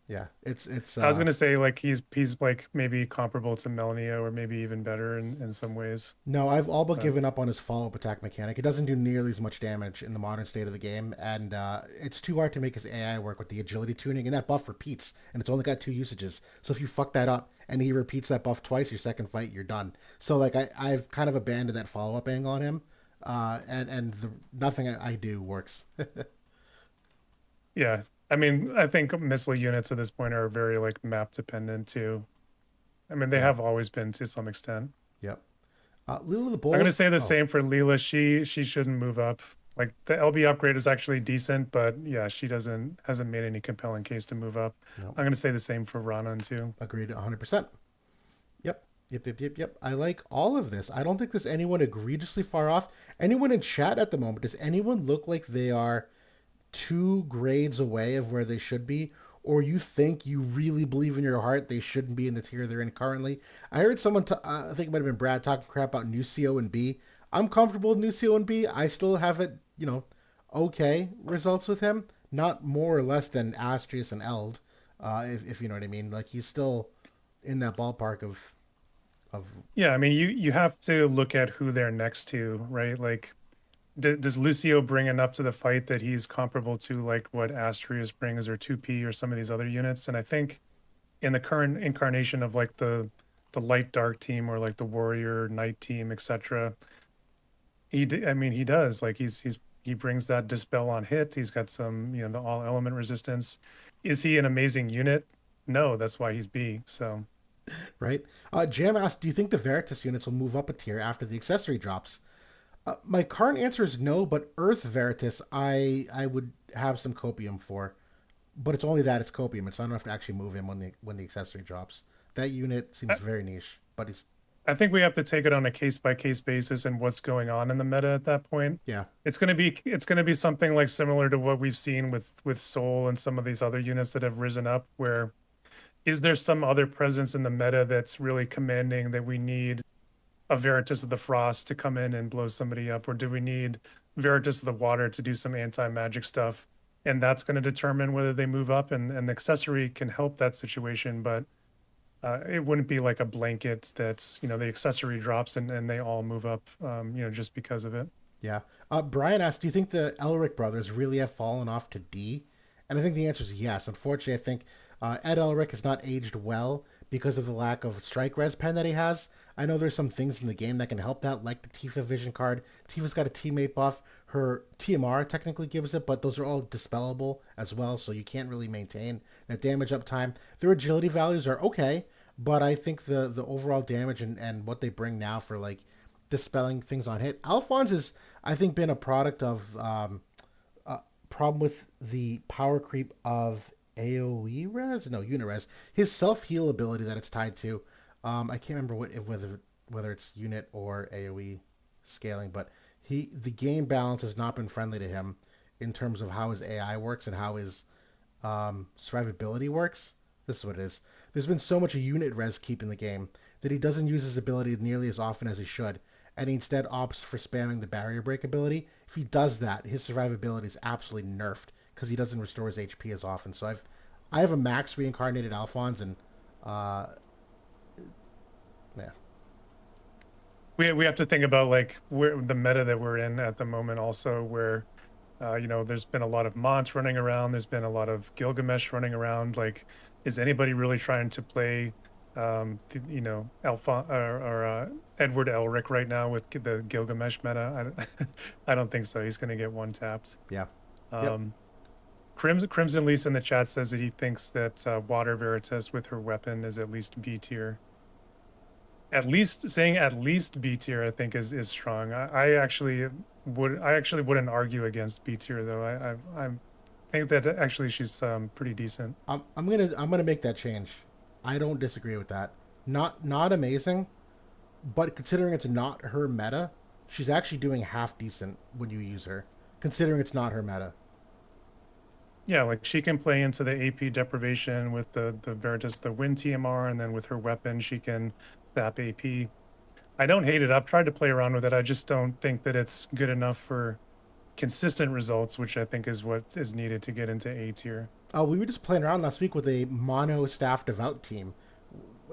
Yeah, it's I was gonna say like he's like maybe comparable to Melania or maybe even better in some ways. no. I've all but But given up on his follow up attack mechanic. It doesn't do nearly as much damage in the modern state of the game, and it's too hard to make his AI work with the agility tuning. And that buff repeats, and it's only got 2 usages. So if you fuck that up and he repeats that buff twice, your second fight you're done. So like I've kind of abandoned that follow up angle on him, and nothing I do works. yeah, I mean I think missile units at this point are very like map dependent too. I mean they Yeah. have always been to some extent. Yep. Lila the I'm Bull. gonna say the Oh, same for Leela. She shouldn't move up. Like the LB upgrade is actually decent, but yeah, she hasn't made any compelling case to move up. no. I'm gonna say the same for Ranan too. Agreed 100%. Yep. Yep, yep, yep, yep. I like all of this. I don't think there's anyone egregiously far off. Anyone in chat at the moment, does anyone look like they are 2 grades away of where they should be? Or you think you really believe in your heart they shouldn't be in the tier they're in currently? I heard someone, I think it might have been Brad, talking crap about Nucio and B. I'm comfortable with Nucio and B. I still have it, okay results with him. Not more or less than Astrius and Eld, if you know what I mean. Like, he's still in that ballpark of Yeah, I mean, you have to look at who they're next to, right? Like, does Lucio bring enough to the fight that he's comparable to like what Astrius brings or 2P or some of these other units? And I think in the current incarnation of like the light dark team or like the warrior knight team, etc., I mean, he does. Like, he brings that dispel on hit. He's got some, the all element resistance. Is he an amazing unit? No, that's why he's B. So right? Jam asked, do you think the Veritus units will move up a tier after the accessory drops? My current answer is no, but Earth Veritas, I would have some copium for, but it's only that it's copium. It's not enough to actually move him when the accessory drops. That unit seems very niche, but he's I think we have to take it on a case by case basis and what's going on in the meta at that point. yeah, It's gonna be something like similar to what we've seen with Soul and some of these other units that have risen up, where is there some other presence in the meta that's really commanding that we need a Veritus of the Frost to come in and blow somebody up, or do we need Veritus of the Water to do some anti-magic stuff? And that's going to determine whether they move up, and the accessory can help that situation, but it wouldn't be like a blanket that's, the accessory drops and they all move up, just because of it. yeah. Brian asked, do you think the Elric brothers really have fallen off to D? And I think the answer is yes. Unfortunately, I think Ed Elric has not aged well because of the lack of strike res pen that he has. I know there's some things in the game that can help that, like the Tifa vision card. Tifa's got a teammate buff. Her TMR technically gives it, but those are all dispellable as well, so you can't really maintain that damage uptime. Their agility values are okay, but I think the overall damage and what they bring now for like dispelling things on hit. Alphonse has, I think, been a product of problem with the power creep of AoE res, no unit res. His self heal ability that it's tied to. I can't remember whether it's unit or AoE scaling, but the game balance has not been friendly to him in terms of how his AI works and how his survivability works. This is what it is. There's been so much unit res keep in the game that he doesn't use his ability nearly as often as he should, and he instead opts for spamming the barrier break ability. If he does that, his survivability is absolutely nerfed because he doesn't restore his HP as often. So I have a max reincarnated Alphonse, and uh, yeah, We have to think about like where the meta that we're in at the moment also, where there's been a lot of mods running around, there's been a lot of Gilgamesh running around. Like, is anybody really trying to play Alpha or Edward Elric right now with the Gilgamesh meta? I don't think so. He's going to get one tapped. yeah, yep. um Crimson Lisa in the chat says that he thinks that Water Veritas with her weapon is at least B tier. At least saying at least B tier, I think is strong. I actually wouldn't argue against B tier though. I think that actually she's pretty decent. I'm gonna make that change. I don't disagree with that. Not amazing, but considering it's not her meta, she's actually doing half decent when you use her. Considering it's not her meta. Yeah, like she can play into the AP deprivation with the Veritas, the Wind TMR, and then with her weapon she can zap AP. I don't hate it. I've tried to play around with it. I just don't think that it's good enough for consistent results, which I think is what is needed to get into A tier. Oh, we were just playing around last week with a mono staff devout team,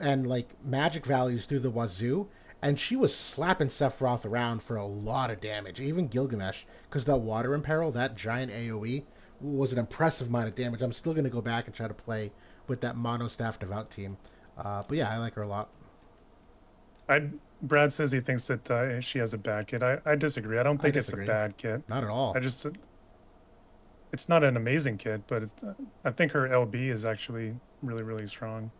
and like magic values through the wazoo, and she was slapping Sephiroth around for a lot of damage, even Gilgamesh, because that water imperil, that giant AoE, was an impressive amount of damage. I'm still going to go back and try to play with that mono staff devout team, but yeah, I like her a lot. Brad says he thinks that she has a bad kit. I disagree. I don't think it's a bad kit. Not at all. It's not an amazing kit, but I think her LB is actually really, really strong.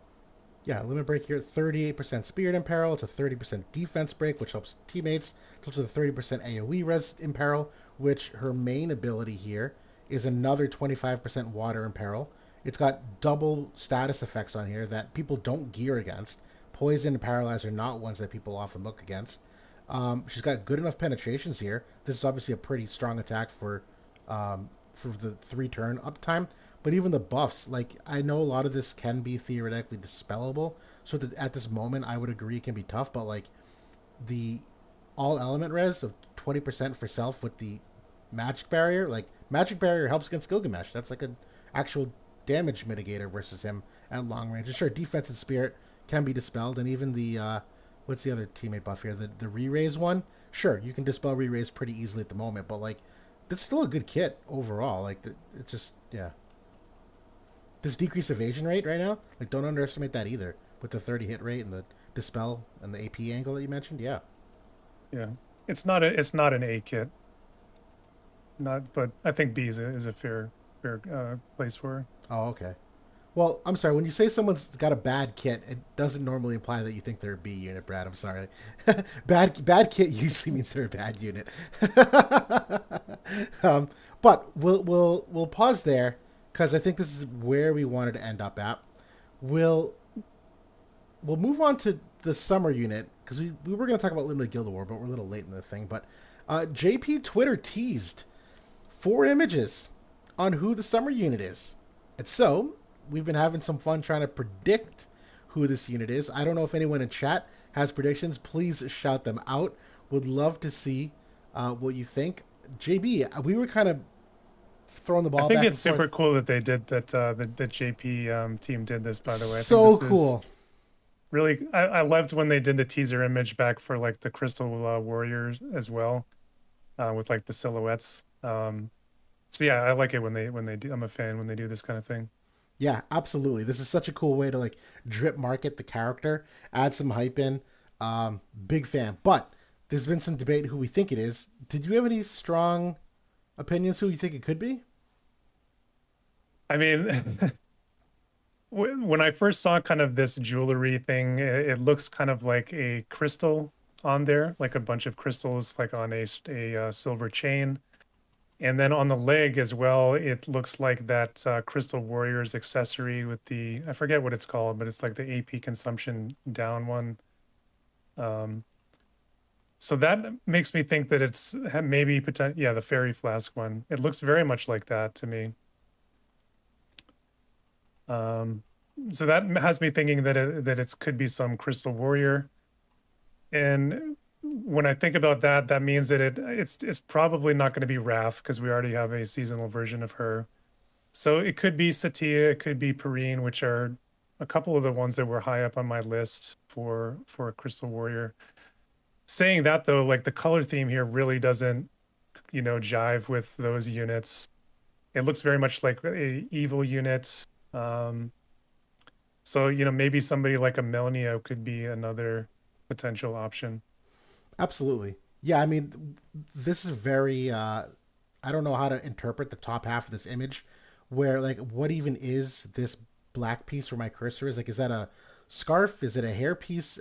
Yeah, limit break here, 38% Spirit Imperil. It's a 30% defense break, which helps teammates. It's also the 30% AoE res Imperil, which her main ability here is another 25% Water Imperil. It's got double status effects on here that people don't gear against. poison and paralyze are not ones that people often look against. She's got good enough penetrations here. This is obviously a pretty strong attack for the 3 turn uptime. But even the buffs, like I know a lot of this can be theoretically dispellable. So at this moment, I would agree it can be tough. But like the all element res of 20% for self with the magic barrier, like magic barrier helps against Gilgamesh. That's like an actual damage mitigator versus him at long range. And sure, defense and spirit can be dispelled, and even the what's the other teammate buff here? The re-raise one. Sure, you can dispel re-raise pretty easily at the moment, but like that's still a good kit overall. Like it just yeah. This decreased evasion rate right now, like don't underestimate that either. With the 30 hit rate and the dispel and the AP angle that you mentioned, yeah. Yeah, it's not an A kit. Not, but I think B is a fair place for her. Oh, okay. Well, I'm sorry. When you say someone's got a bad kit, it doesn't normally imply that you think they're a B unit, Brad. I'm sorry. Bad kit usually means they're a bad unit. um, but we'll pause there because I think this is where we wanted to end up at. We'll we'll move on to the summer unit because we were going to talk about limited guild war, but we're a little late in the thing. But JP Twitter teased 4 images on who the summer unit is, and so we've been having some fun trying to predict who this unit is. I don't know if anyone in chat has predictions. Please shout them out. Would love to see what you think. JB, we were kind of throwing the ball. I think back it's and super forth. cool that they did that. The JP team did this. By the way, I think So this is cool. really. I loved when they did the teaser image back for like the Crystal Warriors as well, with like the silhouettes. So yeah, I like it when they do. I'm a fan when they do this kind of thing. Yeah, absolutely. This is such a cool way to like drip market the character, add some hype in. Big fan. But there's been some debate who we think it is. Did you have any strong opinions who you think it could be? I mean, when I first saw kind of this jewelry thing, it looks kind of like a crystal on there, like a bunch of crystals, like on a silver chain. And then on the leg as well, it looks like that Crystal Warriors accessory with the, I forget what it's called, but it's like the AP consumption down one. Um, so that makes me think that it's maybe yeah, the fairy flask one. It looks very much like that to me. Um, so that has me thinking that it could be some Crystal Warrior. And when I think about that, that means that it's probably not going to be Raph because we already have a seasonal version of her. So it could be Satya, it could be Perrine, which are a couple of the ones that were high up on my list for Crystal Warrior. Saying that though, like the color theme here really doesn't, jive with those units. It looks very much like a evil unit. Um, so maybe somebody like a Melnio could be another potential option. Absolutely. Yeah, I mean, this is very. I don't know how to interpret the top half of this image, where like what even is this black piece where my cursor is? Like, is that a scarf? Is it a hair piece?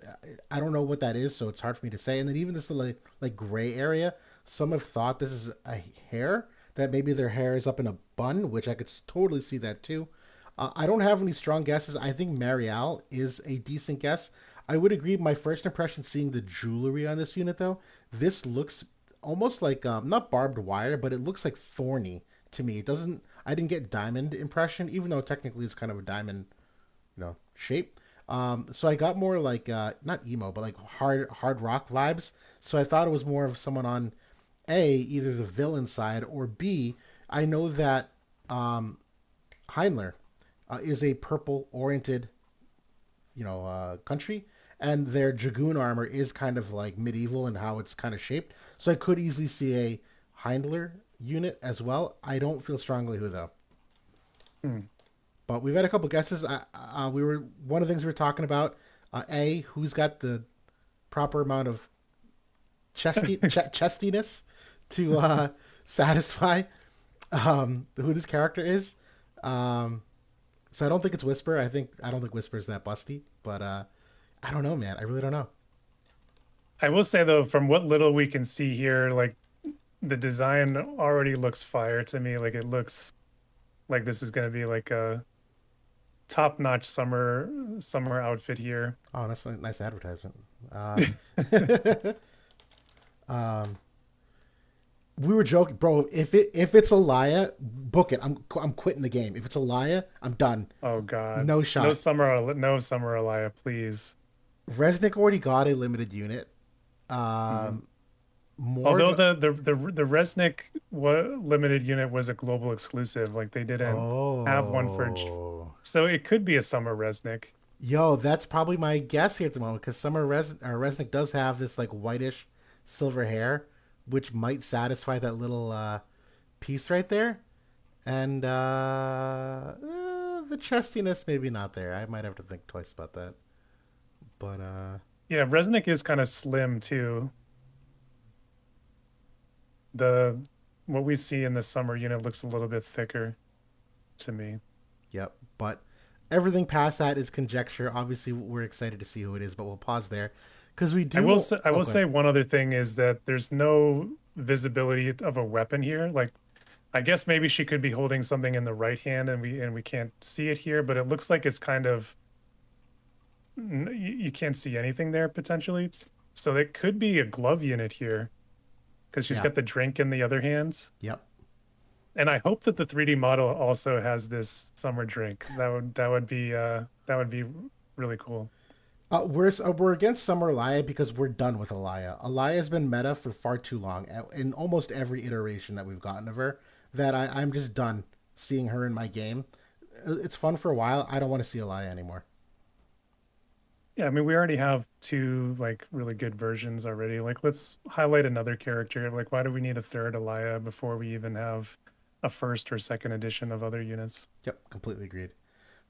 I don't know what that is, so it's hard for me to say. And then even this little like gray area, some have thought this is a hair that maybe their hair is up in a bun, which I could totally see that too. I don't have any strong guesses. I think Marielle is a decent guess. I would agree. My first impression seeing the jewelry on this unit, though, this looks almost like not barbed wire, but it looks like thorny to me. It doesn't. I didn't get diamond impression, even though technically it's kind of a diamond, shape. So I got more like not emo, but like hard rock vibes. So I thought it was more of someone on A, either the villain side, or B, I know that Heinler is a purple oriented, country, and their dragoon armor is kind of like medieval and how it's kind of shaped. So I could easily see a Heindler unit as well. I don't feel strongly who though. Hmm. But we've had a couple guesses. We were one of the things we were talking about. A, who's got the proper amount of chestiness to satisfy who this character is. Um, so I don't think it's Whisper. I don't think Whisper's that busty. But I don't know, man. I really don't know. I will say though, from what little we can see here, like the design already looks fire to me. Like it looks like this is going to be like a top-notch summer outfit here. Oh, that's a nice advertisement. Um, we were joking, bro. If it's a Laia, book it. I'm quitting the game. If it's a Laia, I'm done. Oh God, No no shot. summer, no summer Elia, please. Resnick already got a limited unit. Hmm. Um, Although Morg. the Resnick limited unit was a global exclusive, like they didn't have one for, Oh, so it could be a summer Resnick. yo, that's probably my guess here at the moment because Resnick does have this like whitish silver hair, which might satisfy that little piece right there. And the chestiness maybe not there. I might have to think twice about that. But Yeah, Resnick is kind of slim too. The what we see in the summer unit looks a little bit thicker to me. yep. But everything past that is conjecture. Obviously, we're excited to see who it is, but we'll pause there because we I will do. say, I Oh, will good. say one other thing is that there's no visibility of a weapon here. Like I guess maybe she could be holding something in the right hand and we can't see it here, but it looks like it's kind of you can't see anything there potentially. So it could be a glove unit here because she's Yeah. got the drink in the other hands. Yep. And I hope that the 3D model also has this summer drink. That would be really cool. We're against Summer Alaya because we're done with Alaya. Alaya has been meta for far too long in almost every iteration that we've gotten of her. That I'm just done seeing her in my game. It's fun for a while. I don't want to see Alaya anymore. Yeah, I mean we already have two like really good versions already. Like let's highlight another character. Like why do we need a third Elia before we even have a first or second edition of other units? Yep, completely agreed.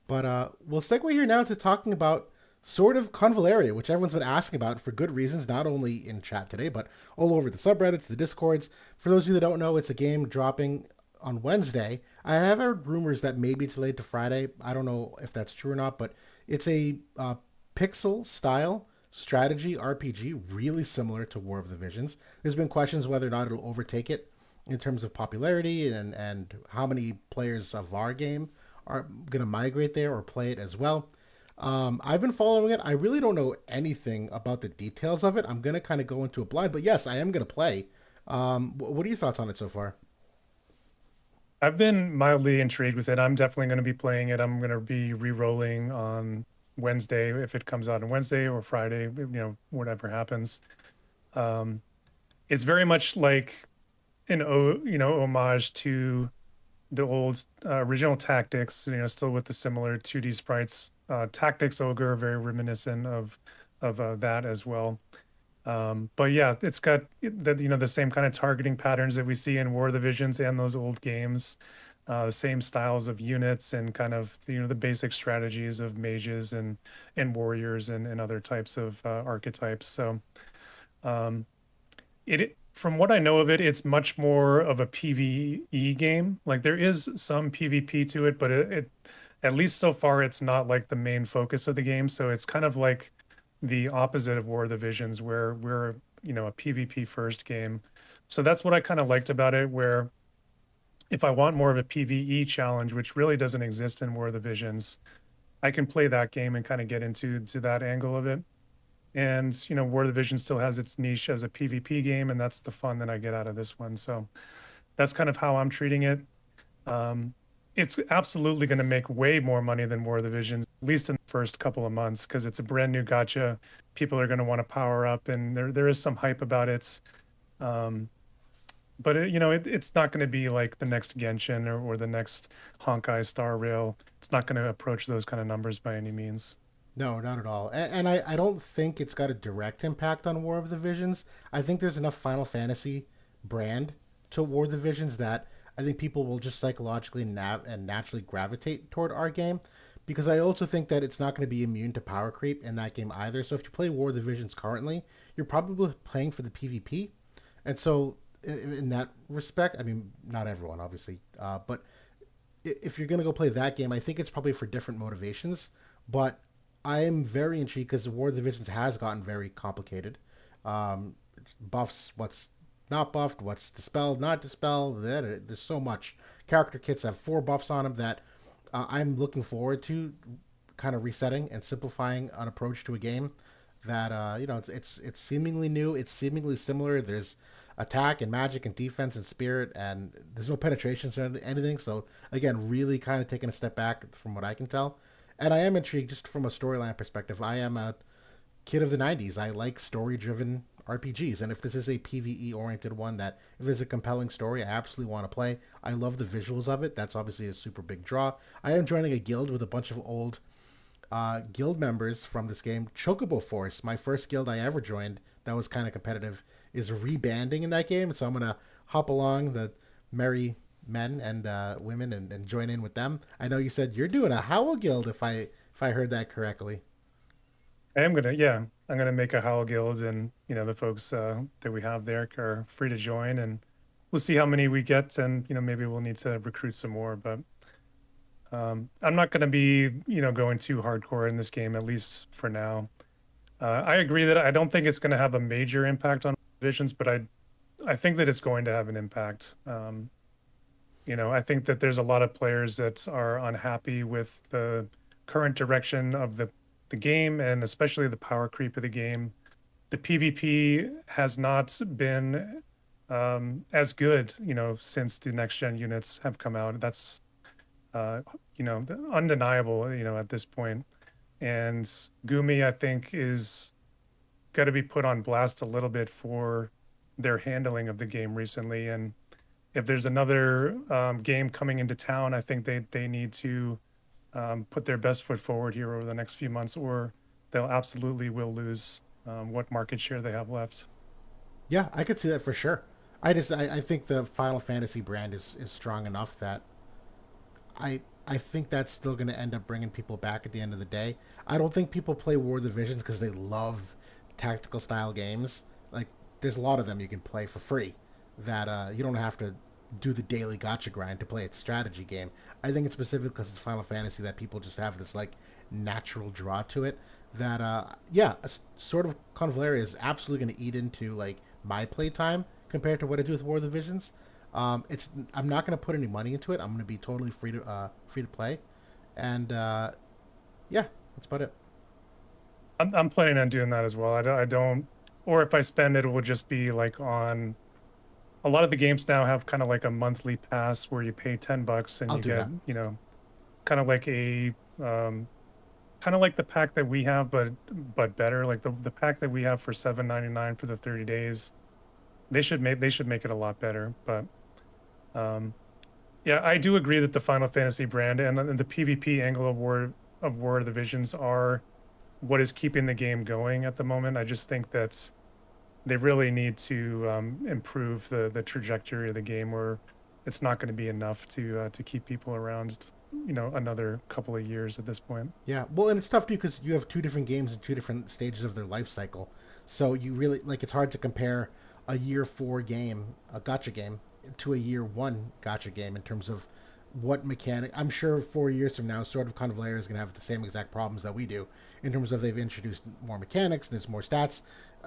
But we'll segue here now to talking about sort of Convallaria, which everyone's been asking about for good reasons, not only in chat today, but all over the subreddits, the discords. For those of you that don't know, it's a game dropping on Wednesday. I have heard rumors that maybe it's delayed to Friday. I don't know if that's true or not, but it's a pixel style strategy RPG, really similar to War of the Visions. There's been questions whether or not it'll overtake it in terms of popularity and how many players of our game are going to migrate there or play it as well. I've been following it. I really don't know anything about the details of it. I'm going to kind of go into a blind, but yes, I am going to play. What are your thoughts on it so far? I've been mildly intrigued with it. I'm definitely going to be playing it. I'm going to be re-rolling on Wednesday if it comes out on Wednesday or Friday, whatever happens. Um, it's very much like homage to the old original Tactics, still with the similar 2D sprites. Tactics Ogre, very reminiscent of that as well. But yeah, it's got the same kind of targeting patterns that we see in War of the Visions and those old games. The same styles of units and kind of the basic strategies of mages and warriors and other types of archetypes. So um, it from what I know of it, it's much more of a PvE game. Like there is some PvP to it, but it at least so far it's not like the main focus of the game. So it's kind of like the opposite of War of the Visions, where we're a PvP first game. So that's what I kind of liked about it. Where if I want more of a PvE challenge, which really doesn't exist in War of the Visions, I can play that game and kind of get into that angle of it. And War of the Vision still has its niche as a PvP game, and that's the fun that I get out of this one. So that's kind of how I'm treating it. Um, it's absolutely going to make way more money than War of the Visions, at least in the first couple of months, because it's a brand new gacha. People are going to want to power up, and there is some hype about it. Um, but it's not going to be like the next Genshin or the next Honkai Star Rail. It's not going to approach those kind of numbers by any means. No, not at all. And I don't think it's got a direct impact on War of the Visions. I think there's enough Final Fantasy brand to War of the Visions that I think people will just psychologically and naturally gravitate toward our game. Because I also think that it's not going to be immune to power creep in that game either. So if you play War of the Visions currently, you're probably playing for the PvP. And so in that respect, I mean, not everyone, obviously, but if you're going to go play that game, I think it's probably for different motivations. But I am very intrigued because War of the Visions has gotten very complicated. Um, Buffs, what's not buffed, what's dispelled, not dispelled. There's so much. Character kits have 4 buffs on them that I'm looking forward to kind of resetting and simplifying an approach to a game that it's seemingly new, it's seemingly similar. There's attack and magic and defense and spirit, and there's no penetrations or anything. So again, really kind of taking a step back from what I can tell. And I am intrigued just from a storyline perspective. I am a kid of the 90s. I like story driven RPGs. And if this is a PvE oriented one that, if there's a compelling story, I absolutely want to play. I love the visuals of it. That's obviously a super big draw. I am joining a guild with a bunch of old guild members from this game. Chocobo Force, my first guild I ever joined that was kind of competitive, is rebanding in that game. So I'm going to hop along the merry men and women and join in with them. I know you said you're doing a Howl Guild, if I heard that correctly. I am gonna, yeah, I'm gonna make a Howl Guild, and the folks that we have there are free to join, and we'll see how many we get, and maybe we'll need to recruit some more. But I'm not gonna be going too hardcore in this game, at least for now. I agree that I don't think it's gonna have a major impact on divisions, but I think that it's going to have an impact. I think that there's a lot of players that are unhappy with the current direction of the game, and especially the power creep of the game. The PvP has not been as good, since the next gen units have come out. That's undeniable, at this point. And Gumi, I think, is got to be put on blast a little bit for their handling of the game recently. And if there's another game coming into town, I think they need to put their best foot forward here over the next few months, or they'll absolutely will lose what market share they have left. Yeah, I could see that for sure. I think the Final Fantasy brand is strong enough that I think that's still going to end up bringing people back at the end of the day. I don't think people play War of the Visions because they love tactical style games. Like there's a lot of them you can play for free that you don't have to do the daily gotcha grind to play a strategy game. I think it's specific because it's Final Fantasy that people just have this like natural draw to it. That yeah, sort of Convallaria is absolutely going to eat into like my playtime compared to what I do with War of the Visions. It's I'm not going to put any money into it. I'm going to be totally free to play, and yeah, that's about it. I'm planning on doing that as well. I don't, or if I spend it, it will just be like on a lot of the games now have kind of like a monthly pass where you pay $10 and I'll you do get, that. kind of like a kind of like the pack that we have, but better. Like the pack that we have for 7.99 for the 30 days. They should make it a lot better. But yeah, I do agree that the Final Fantasy brand and the PvP angle of War of the Visions are what is keeping the game going at the moment. I just think that they really need to improve the trajectory of the game, or it's not going to be enough to keep people around, another couple of years at this point. Yeah, well, and it's tough too because you have two different games in two different stages of their life cycle. So you really like it's hard to compare a year four game, a gotcha game, to a year one gotcha game in terms of what mechanic. I'm sure 4 years from now, sort of Convallaria is going to have the same exact problems that we do in terms of they've introduced more mechanics, there's more stats.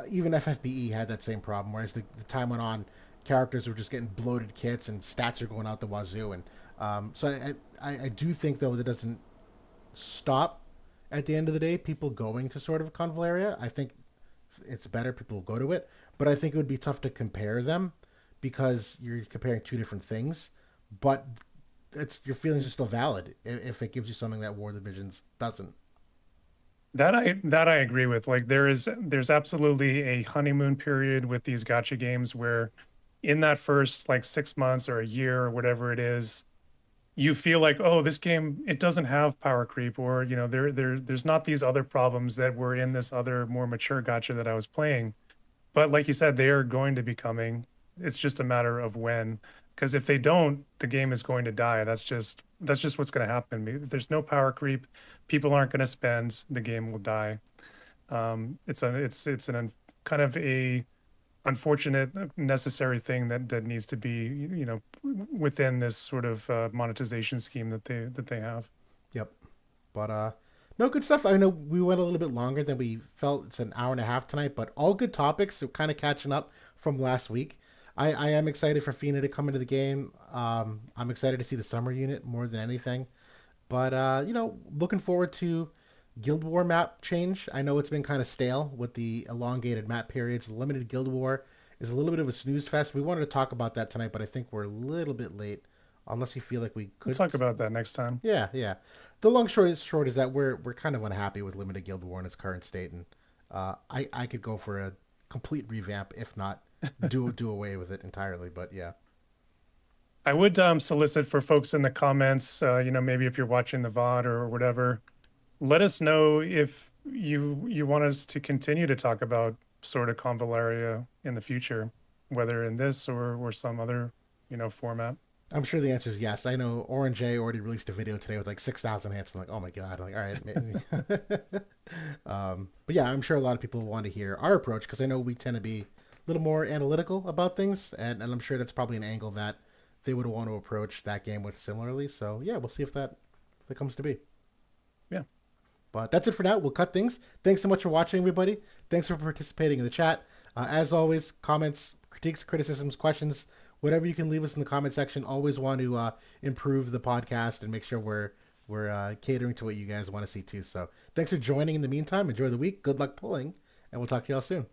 Even FFBE had that same problem, whereas the time went on, characters were just getting bloated kits and stats are going out the wazoo. And so I do think though that doesn't stop at the end of the day people going to sort of Convallaria. I think it's better people go to it, but I think it would be tough to compare them because you're comparing two different things. But it's your feelings are still valid if it gives you something that War of the Visions doesn't. That I agree with. Like there's absolutely a honeymoon period with these gotcha games where in that first like 6 months or a year or whatever it is, you feel like, oh, this game, it doesn't have power creep, or there's not these other problems that were in this other more mature gotcha that I was playing. But like you said, they are going to be coming. It's just a matter of when. Because if they don't, the game is going to die. That's just what's going to happen. If there's no power creep, people aren't going to spend. The game will die. It's an kind of a unfortunate necessary thing that needs to be within this sort of monetization scheme that they have. Yep. But no, good stuff. I know we went a little bit longer than we felt. It's an hour and a half tonight, but all good topics. So kind of catching up from last week. I am excited for Fina to come into the game. I'm excited to see the summer unit more than anything. But looking forward to Guild War map change. I know it's been kind of stale with the elongated map periods. Limited Guild War is a little bit of a snooze fest. We wanted to talk about that tonight, but I think we're a little bit late. Unless you feel like we We'll could. talk about that next time. Yeah, yeah. The long short is that we're kind of unhappy with Limited Guild War in its current state, and I could go for a complete revamp, if not do away with it entirely. But yeah. I would solicit for folks in the comments, maybe if you're watching the VOD or whatever, let us know if you want us to continue to talk about sort of Convallaria in the future, whether in this or some other, format. I'm sure the answer is yes. I know Orange A already released a video today with like 6,000 hits. I'm like, oh my god! I'm like, all right. But yeah, I'm sure a lot of people want to hear our approach because I know we tend to be a little more analytical about things, and I'm sure that's probably an angle that they would want to approach that game with similarly. So yeah, we'll see if that comes to be. Yeah. But that's it for now. We'll cut things. Thanks so much for watching, everybody. Thanks for participating in the chat. As always, comments, critiques, criticisms, questions, whatever you can leave us in the comment section. Always want to improve the podcast and make sure we're catering to what you guys want to see too. So thanks for joining. In the meantime, enjoy the week. Good luck pulling, and we'll talk to y'all soon.